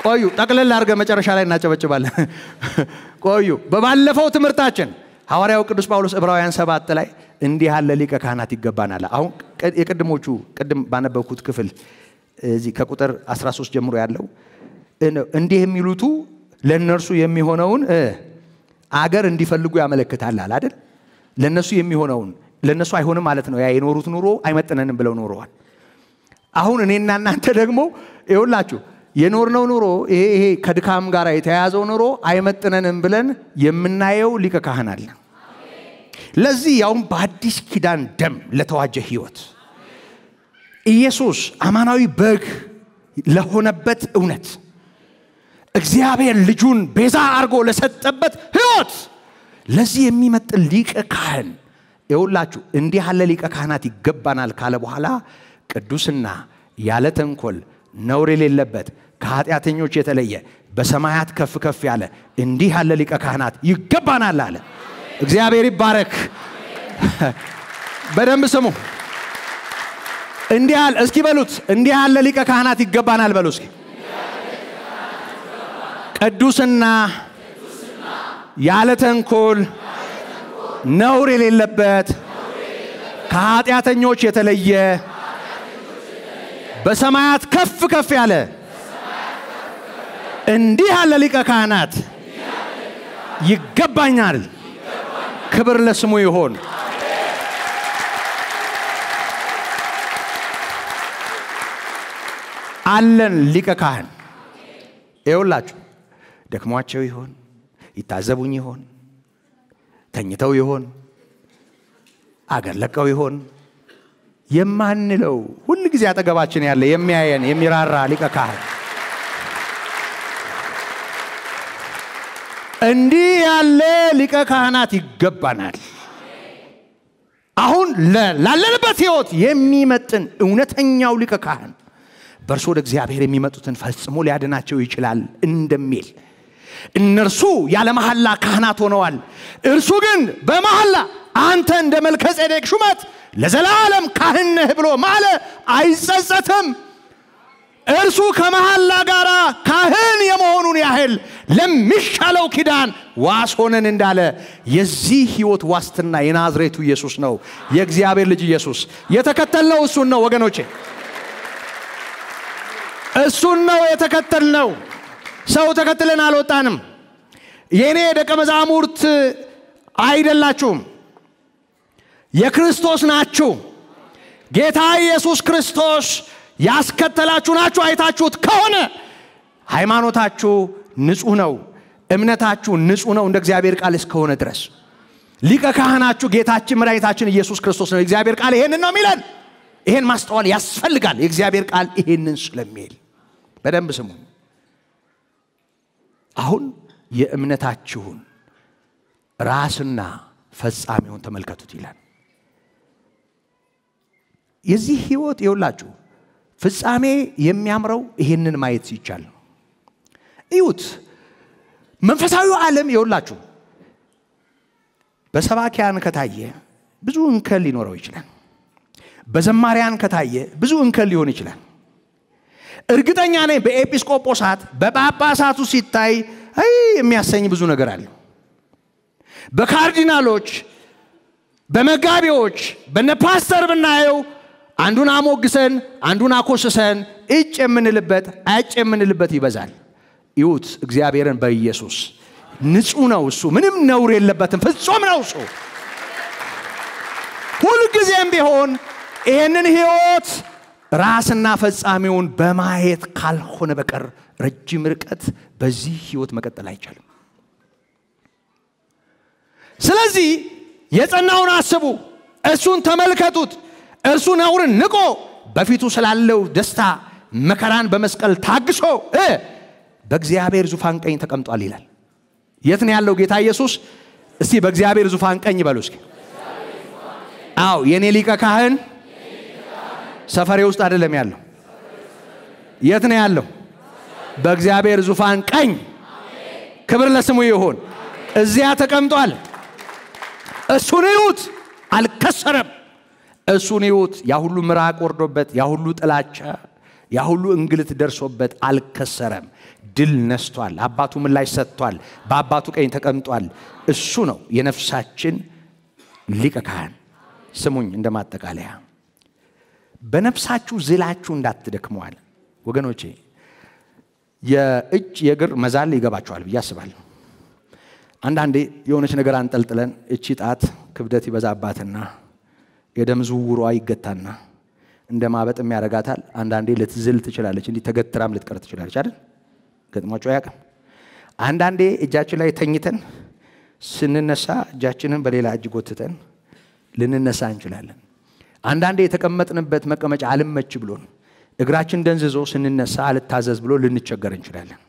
ቆዩ፣ ጠቅለል አድርገ መጨረሻ ላይ እናጨበጭባለን። ቆዩ። በባለፈው ትምህርታችን ሐዋርያው ቅዱስ ጳውሎስ ዕብራውያን 7 ላይ እንዲህ ያለ ሊቀ ካህናት ይገባናል። አሁን የቅድሞቹ ቅድም ባነበብኩት ክፍል እዚህ ከቁጥር 13 ጀምሮ ያለው እንዲህ የሚሉቱ ለነርሱ የሚሆነውን አገር እንዲፈልጉ ያመለክታል አይደል? ለነሱ የሚሆነውን ለነሱ አይሆንም ማለት ነው። ያ የኖሩት ኑሮ አይመጥነንም ብለው ኖረዋል። አሁን እኔና እናንተ ደግሞ ይኸውላችሁ የኖርነው ኑሮ ይሄ ከድካም ጋር የተያያዘው ኑሮ አይመጥነንም ብለን የምናየው ሊቀ ካህን አለ። ለዚህ ያውም በአዲስ ኪዳን ደም ለተዋጀ ሕይወት ኢየሱስ አማናዊ በግ ለሆነበት እውነት እግዚአብሔር ልጁን ቤዛ አርጎ ለሰጠበት ሕይወት ለዚህ የሚመጥን ሊቀ ካህን ይኸውላችሁ እንዲህ ያለ ሊቀ ካህናት ይገባናል ካለ በኋላ ቅዱስና ያለ ተንኮል ነውር የሌለበት ከኃጢአተኞች የተለየ በሰማያት ከፍ ከፍ ያለ እንዲህ ያለ ሊቀ ካህናት ይገባናል አለ። እግዚአብሔር ይባረክ። በደንብ ስሙ። እንዲህ ያለ እስኪ በሉት፣ እንዲህ ያለ ሊቀ ካህናት ይገባናል በሉ እስኪ። ቅዱስና ያለ ተንኮል ነውር የሌለበት ከኃጢአተኞች የተለየ በሰማያት ከፍ ከፍ ያለ እንዲህ ያለ ሊቀ ካህናት ይገባኛል። ክብር ለስሙ ይሁን። አለን ሊቀ ካህን። ይኸውላችሁ ደክሟቸው ይሆን ይታዘቡኝ ይሆን ተኝተው ይሆን አገር ለቀው ይሆን የማንለው ሁሉ ጊዜ አጠገባችን ያለ የሚያየን የሚራራ ሊቀ ካህን እንዲህ ያለ ሊቀ ካህናት ይገባናል። አሁን ላለንበት ሕይወት የሚመጥን እውነተኛው ሊቀ ካህን በእርሱ ወደ እግዚአብሔር የሚመጡትን ፈጽሞ ሊያድናቸው ይችላል እንደሚል እነርሱ ያለ መሐላ ካህናት ሆነዋል። እርሱ ግን በመሐላ አንተ እንደ መልከጼዴቅ ሹመት ለዘላለም ካህን ነህ ብሎ ማለ አይጸጸትም። እርሱ ከመሐላ ጋር ካህን የመሆኑን ያህል ለሚሻለው ኪዳን ዋስ ሆነን እንዳለ የዚህ ሕይወት ዋስትና የናዝሬቱ ኢየሱስ ነው። የእግዚአብሔር ልጅ ኢየሱስ የተከተልነው እሱን ነው ወገኖቼ፣ እሱን ነው የተከተልነው። ሰው ተከትለን አልወጣንም። የኔ ደቀ መዛሙርት አይደላችሁም፣ የክርስቶስ ናችሁ። ጌታ ኢየሱስ ክርስቶስ ያስከተላችሁ ናችሁ። አይታችሁት ከሆነ ሃይማኖታችሁ ንጹህ ነው፣ እምነታችሁ ንጹህ ነው እንደ እግዚአብሔር ቃል እስከሆነ ድረስ ሊቀ ካህናችሁ ጌታችን መድኃኒታችን ኢየሱስ ክርስቶስ ነው። እግዚአብሔር ቃል ይሄንን ነው የሚለን። ይሄን ማስተዋል ያስፈልጋል። የእግዚአብሔር ቃል ይሄንን ስለሚል በደንብ ስሙ። አሁን የእምነታችሁን ራስና ፈጻሚውን ተመልከቱት ይላል። የዚህ ሕይወት ይውላችሁ ፍጻሜ የሚያምረው ይሄንን ማየት ሲቻል ነው። እዩት። መንፈሳዊው ዓለም ይውላችሁ በሰባኪያን ከታየ ብዙ እንከን ሊኖረው ይችላል። በዘማሪያን ከታየ ብዙ እንከን ሊሆን ይችላል። እርግጠኛ ነኝ በኤጲስቆጶሳት በጳጳሳቱ ሲታይ የሚያሰኝ ብዙ ነገር አለ። በካርዲናሎች በመጋቢዎች በነፓስተር ብናየው አንዱን አሞግሰን አንዱን አኮስሰን እጭ የምንልበት አጭ የምንልበት ይበዛል። ይሁት እግዚአብሔርን በኢየሱስ ንጹህ ነው። እሱ ምንም ነውር የለበትም፣ ፍጹም ነው። እሱ ሁሉ ጊዜም ቢሆን ይሄንን ሕይወት ራስና ፈጻሚውን በማየት ካልሆነ በቀር ረጅም ርቀት በዚህ ሕይወት መቀጠል አይቻልም። ስለዚህ የጸናውን አስቡ፣ እሱን ተመልከቱት። እርሱ ነውርን ንቆ በፊቱ ስላለው ደስታ መከራን በመስቀል ታግሶ በእግዚአብሔር ዙፋን ቀኝ ተቀምጧል ይላል። የት ነው ያለው ጌታ ኢየሱስ? እስቲ በእግዚአብሔር ዙፋን ቀኝ በሉ እስኪ። አዎ የኔ ሊቀ ካህን ሰፈሬ ውስጥ አይደለም ያለው። የት ነው ያለው? በእግዚአብሔር ዙፋን ቀኝ። ክብር ለስሙ ይሁን። እዚያ ተቀምጧል። እሱን ይሁት፣ አልከሰረም። እሱን ይሁት። ያ ሁሉ ምራቅ ወርዶበት፣ ያ ሁሉ ጥላቻ፣ ያ ሁሉ እንግልት ደርሶበት አልከሰረም። ድል ነስቷል። አባቱ ምላሽ ሰጥቷል። በአባቱ ቀኝ ተቀምጧል። እሱ ነው የነፍሳችን ሊቀ ካህን። ስሙኝ እንደማጠቃለያ በነፍሳችሁ ዝላችሁ እንዳትደክሙዋል ወገኖቼ። የእጅ የእግር መዛል ይገባችኋል ብዬ አስባለሁ። አንዳንዴ የሆነች ነገር አንጠልጥለን እቺ ጣት ክብደት ይበዛባትና የደም ዝውውሯ ይገታና እንደማበጥም ያረጋታል። አንዳንዴ ልትዝል ትችላለች፣ እንዲህ ተገትራም ልትቀር ትችላለች አይደል? ገጥሟችሁ ያውቃል? አንዳንዴ እጃችን ላይ ተኝተን ስንነሳ እጃችንን በሌላ እጅ ጎትተን ልንነሳ እንችላለን። አንዳንዴ የተቀመጥንበት መቀመጫ አልመች ብሎን እግራችን ደንዝዞ ስንነሳ አልታዘዝ ብሎ ልንቸገር እንችላለን።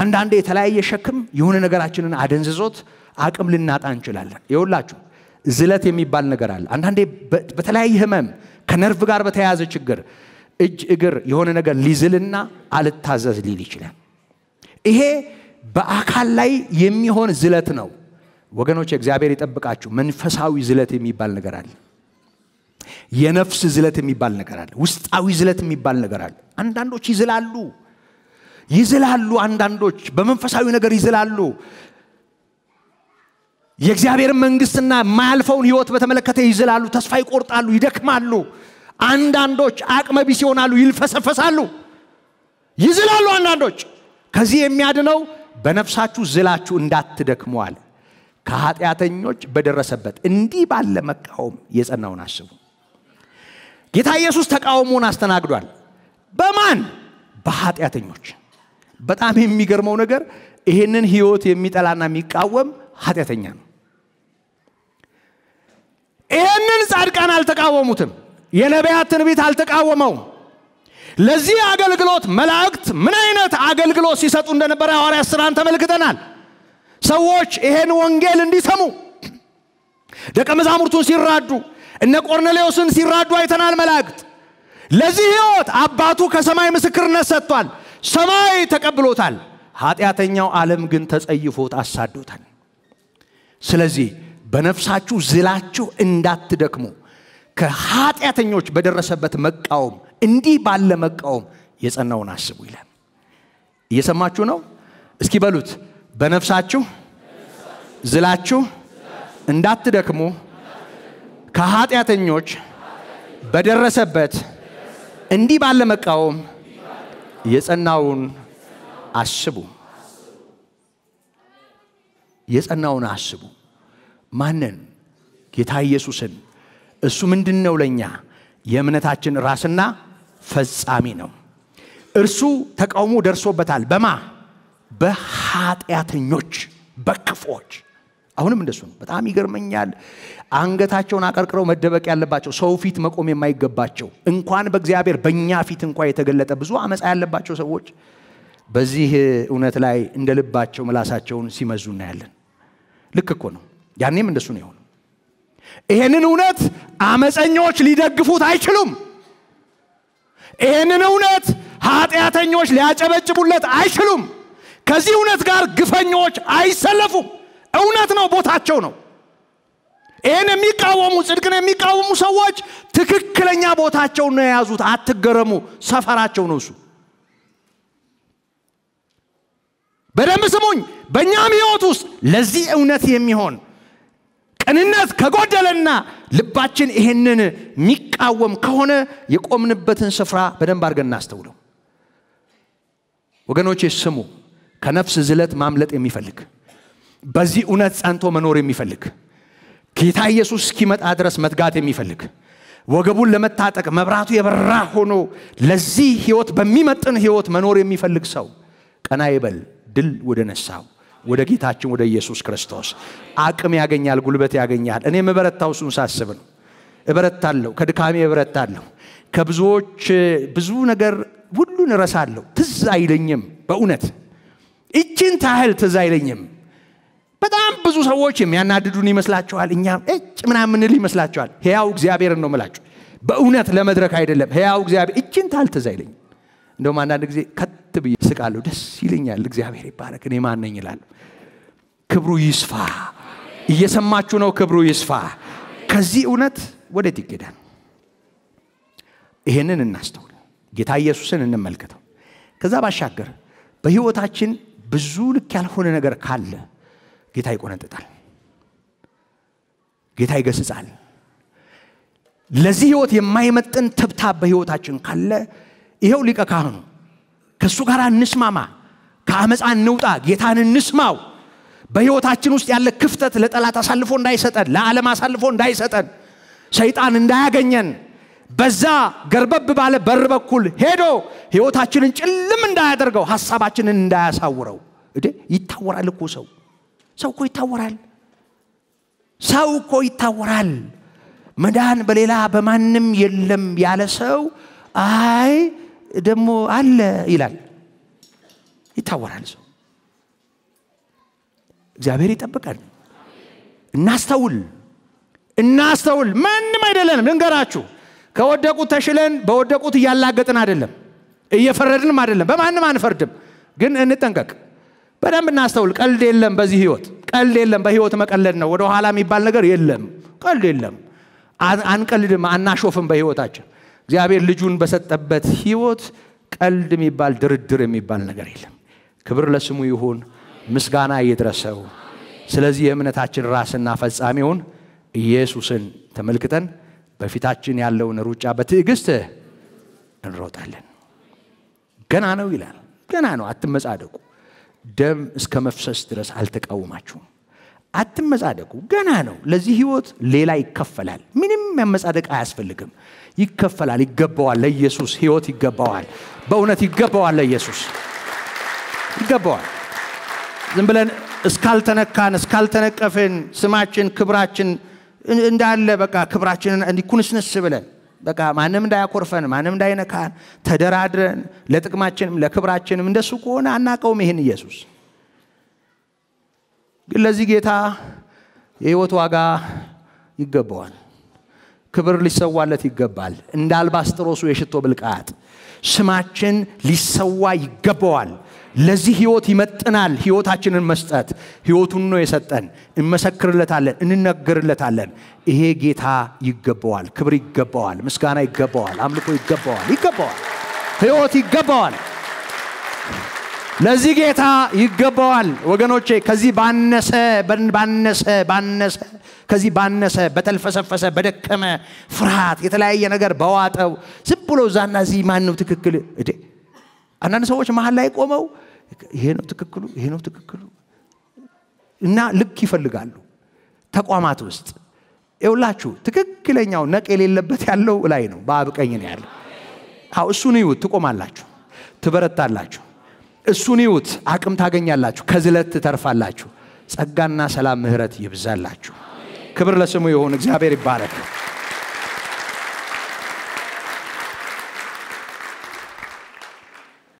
አንዳንዴ የተለያየ ሸክም የሆነ ነገራችንን አደንዝዞት አቅም ልናጣ እንችላለን። ይኸውላችሁ ዝለት የሚባል ነገር አለ። አንዳንዴ በተለያየ ህመም ከነርቭ ጋር በተያያዘ ችግር እጅ እግር የሆነ ነገር ሊዝልና አልታዘዝ ሊል ይችላል። ይሄ በአካል ላይ የሚሆን ዝለት ነው ወገኖች። እግዚአብሔር ይጠብቃችሁ። መንፈሳዊ ዝለት የሚባል ነገር አለ። የነፍስ ዝለት የሚባል ነገር አለ። ውስጣዊ ዝለት የሚባል ነገር አለ። አንዳንዶች ይዝላሉ። ይዝላሉ አንዳንዶች በመንፈሳዊ ነገር ይዝላሉ የእግዚአብሔር መንግስትና ማያልፈውን ህይወት በተመለከተ ይዝላሉ ተስፋ ይቆርጣሉ ይደክማሉ አንዳንዶች አቅመ ቢስ ይሆናሉ ይልፈሰፈሳሉ ይዝላሉ አንዳንዶች ከዚህ የሚያድነው በነፍሳችሁ ዝላችሁ እንዳትደክሙዋል ከኃጢአተኞች በደረሰበት እንዲህ ባለ መቃወም የጸናውን አስቡ ጌታ ኢየሱስ ተቃውሞን አስተናግዷል በማን በኃጢአተኞች በጣም የሚገርመው ነገር ይሄንን ህይወት የሚጠላና የሚቃወም ኃጢአተኛ ነው ይሄንን ጻድቃን አልተቃወሙትም የነቢያት ትንቢት አልተቃወመው ለዚህ አገልግሎት መላእክት ምን አይነት አገልግሎት ሲሰጡ እንደነበረ ሐዋርያት ሥራን ተመልክተናል ሰዎች ይሄን ወንጌል እንዲሰሙ ደቀ መዛሙርቱን ሲራዱ እነ ቆርኔሌዎስን ሲራዱ አይተናል መላእክት ለዚህ ህይወት አባቱ ከሰማይ ምስክርነት ሰጥቷል ሰማይ ተቀብሎታል ኃጢአተኛው ዓለም ግን ተጸይፎት አሳዶታል ስለዚህ በነፍሳችሁ ዝላችሁ እንዳትደክሙ ከኃጢአተኞች በደረሰበት መቃወም እንዲህ ባለ መቃወም የጸናውን አስቡ ይላል እየሰማችሁ ነው እስኪ በሉት በነፍሳችሁ ዝላችሁ እንዳትደክሙ ከኃጢአተኞች በደረሰበት እንዲህ ባለ መቃወም የጸናውን አስቡ የጸናውን አስቡ ማንን ጌታ ኢየሱስን እሱ ምንድነው ለኛ የእምነታችን ራስና ፈጻሚ ነው እርሱ ተቃውሞ ደርሶበታል በማ በኃጢአተኞች በክፎች አሁንም እንደሱ ነው በጣም ይገርመኛል አንገታቸውን አቀርቅረው መደበቅ ያለባቸው ሰው ፊት መቆም የማይገባቸው እንኳን በእግዚአብሔር በእኛ ፊት እንኳን የተገለጠ ብዙ አመጻ ያለባቸው ሰዎች በዚህ እውነት ላይ እንደልባቸው ምላሳቸውን ሲመዙ እናያለን ልክ እኮ ነው ያኔም እንደሱ ነው የሆነው ይሄንን እውነት አመፀኞች ሊደግፉት አይችሉም ይሄንን እውነት ኃጢአተኞች ሊያጨበጭቡለት አይችሉም ከዚህ እውነት ጋር ግፈኞች አይሰለፉም እውነት ነው ቦታቸው ነው ይሄን የሚቃወሙ ጽድቅን የሚቃወሙ ሰዎች ትክክለኛ ቦታቸው ነው የያዙት አትገረሙ ሰፈራቸው ነው እሱ በደንብ ስሙኝ በእኛም ህይወት ውስጥ ለዚህ እውነት የሚሆን ቅንነት ከጎደለና ልባችን ይሄንን የሚቃወም ከሆነ የቆምንበትን ስፍራ በደንብ አድርገን እናስተውለው ወገኖቼ ስሙ ከነፍስ ዝለት ማምለጥ የሚፈልግ በዚህ እውነት ጸንቶ መኖር የሚፈልግ ጌታ ኢየሱስ እስኪመጣ ድረስ መትጋት የሚፈልግ ወገቡን ለመታጠቅ መብራቱ የበራ ሆኖ ለዚህ ህይወት በሚመጥን ህይወት መኖር የሚፈልግ ሰው ቀና ይበል ድል ወደ ነሳው ወደ ጌታችን ወደ ኢየሱስ ክርስቶስ አቅም ያገኛል ጉልበት ያገኛል እኔ መበረታው እሱን ሳስብ ነው እበረታለሁ ከድካሜ እበረታለሁ ከብዙዎች ብዙ ነገር ሁሉን ረሳለሁ ትዝ አይለኝም በእውነት እቺን ታህል ትዝ አይለኝም በጣም ብዙ ሰዎች የሚያናድዱን ይመስላችኋል እኛ ምናምን እንል ይመስላችኋል ሕያው እግዚአብሔርን ነው የምላችሁ በእውነት ለመድረክ አይደለም ሕያው እግዚአብሔር እቺን ታህል ትዝ አይለኝም እንደውም አንዳንድ ጊዜ ከትብ ይስቃለሁ ደስ ይለኛል እግዚአብሔር ይባረክ እኔ ማን ነኝ ይላል ክብሩ ይስፋ እየሰማችሁ ነው ክብሩ ይስፋ ከዚህ እውነት ወዴት ይገዳል ይሄንን እናስተውል ጌታ ኢየሱስን እንመልከተው ከዛ ባሻገር በህይወታችን ብዙ ልክ ያልሆነ ነገር ካለ ጌታ ይቆነጥጣል ጌታ ይገስጻል ለዚህ ህይወት የማይመጥን ተብታብ በህይወታችን ካለ ይሄው ሊቀ ካህኑ ከሱ ጋር እንስማማ ከአመፃ እንውጣ ጌታን እንስማው በህይወታችን ውስጥ ያለ ክፍተት ለጠላት አሳልፎ እንዳይሰጠን ለዓለም አሳልፎ እንዳይሰጠን ሰይጣን እንዳያገኘን በዛ ገርበብ ባለ በር በኩል ሄዶ ህይወታችንን ጭልም እንዳያደርገው ሐሳባችንን እንዳያሳውረው ይታወራል እኮ ሰው እኮ ይታወራል መዳን በሌላ በማንም የለም ያለ ሰው አይ ደሞ አለ ይላል ይታወራል ሰው እግዚአብሔር ይጠብቃል እናስተውል ማንንም አይደለንም ልንገራችሁ ከወደቁት ተሽለን በወደቁት ያላገጥን አይደለም እየፈረድንም አይደለም በማንም አንፈርድም ግን እንጠንቀቅ በደንብ እናስተውል ቀልድ የለም በዚህ ህይወት ቀልድ የለም በህይወት መቀለድ ነው ወደ ኋላ የሚባል ነገር የለም ቀልድ የለም አንቀልድም አናሾፍም በህይወታችን እግዚአብሔር ልጁን በሰጠበት ህይወት ቀልድ የሚባል ድርድር የሚባል ነገር የለም። ክብር ለስሙ ይሁን፣ ምስጋና ይድረሰው። ስለዚህ የእምነታችን ራስና ፈጻሚውን ኢየሱስን ተመልክተን በፊታችን ያለውን ሩጫ በትዕግስት እንሮጣለን። ገና ነው ይላል። ገና ነው፣ አትመጻደቁ። ደም እስከ መፍሰስ ድረስ አልተቃወማችሁም። አትመጻደቁ፣ ገና ነው። ለዚህ ህይወት ሌላ ይከፈላል። ምንም መመጻደቅ አያስፈልግም። ይከፈላል፣ ይገባዋል። ለኢየሱስ ህይወት ይገባዋል። በእውነት ይገባዋል። ለኢየሱስ ይገባዋል። ዝም ብለን እስካልተነካን እስካልተነቀፍን ስማችን ክብራችን እንዳለ በቃ ክብራችንን እንዲኩንስነስ ብለን በቃ ማንም እንዳያኮርፈን ማንም እንዳይነካን ተደራድረን ለጥቅማችንም ለክብራችንም እንደሱ ከሆነ አናቀውም ይሄን ኢየሱስ። ግን ለዚህ ጌታ የህይወት ዋጋ ይገባዋል። ክብር ሊሰዋለት ይገባል። እንደ አልባስጥሮሱ የሽቶ ብልቃጥ ስማችን ሊሰዋ ይገባዋል። ለዚህ ህይወት ይመጥናል ህይወታችንን መስጠት። ህይወቱን ነው የሰጠን። እንመሰክርለታለን፣ እንነገርለታለን። ይሄ ጌታ ይገባዋል። ክብር ይገባዋል። ምስጋና ይገባዋል። አምልኮ ይገባዋል። ይገባዋል። ህይወት ይገባዋል። ለዚህ ጌታ ይገባዋል። ወገኖቼ ከዚህ ከዚህ ባነሰ በተልፈሰፈሰ በደከመ ፍርሃት የተለያየ ነገር በዋጠው ዝም ብሎ ዛና ዚህ ማን ነው ትክክል እዴ? አንዳንድ ሰዎች መሃል ላይ ቆመው ይሄ ነው ትክክሉ እና ልክ ይፈልጋሉ። ተቋማት ውስጥ ይውላችሁ ትክክለኛው ነቅ የሌለበት ያለው ላይ ነው፣ በአብ ቀኝ ነው ያለው። አው እሱን ይውት ትቆማላችሁ፣ ትበረታላችሁ። እሱን ይውት አቅም ታገኛላችሁ፣ ከዝለት ትተርፋላችሁ። ጸጋና ሰላም ምህረት ይብዛላችሁ። ክብር ለስሙ ይሁን። እግዚአብሔር ይባረክ።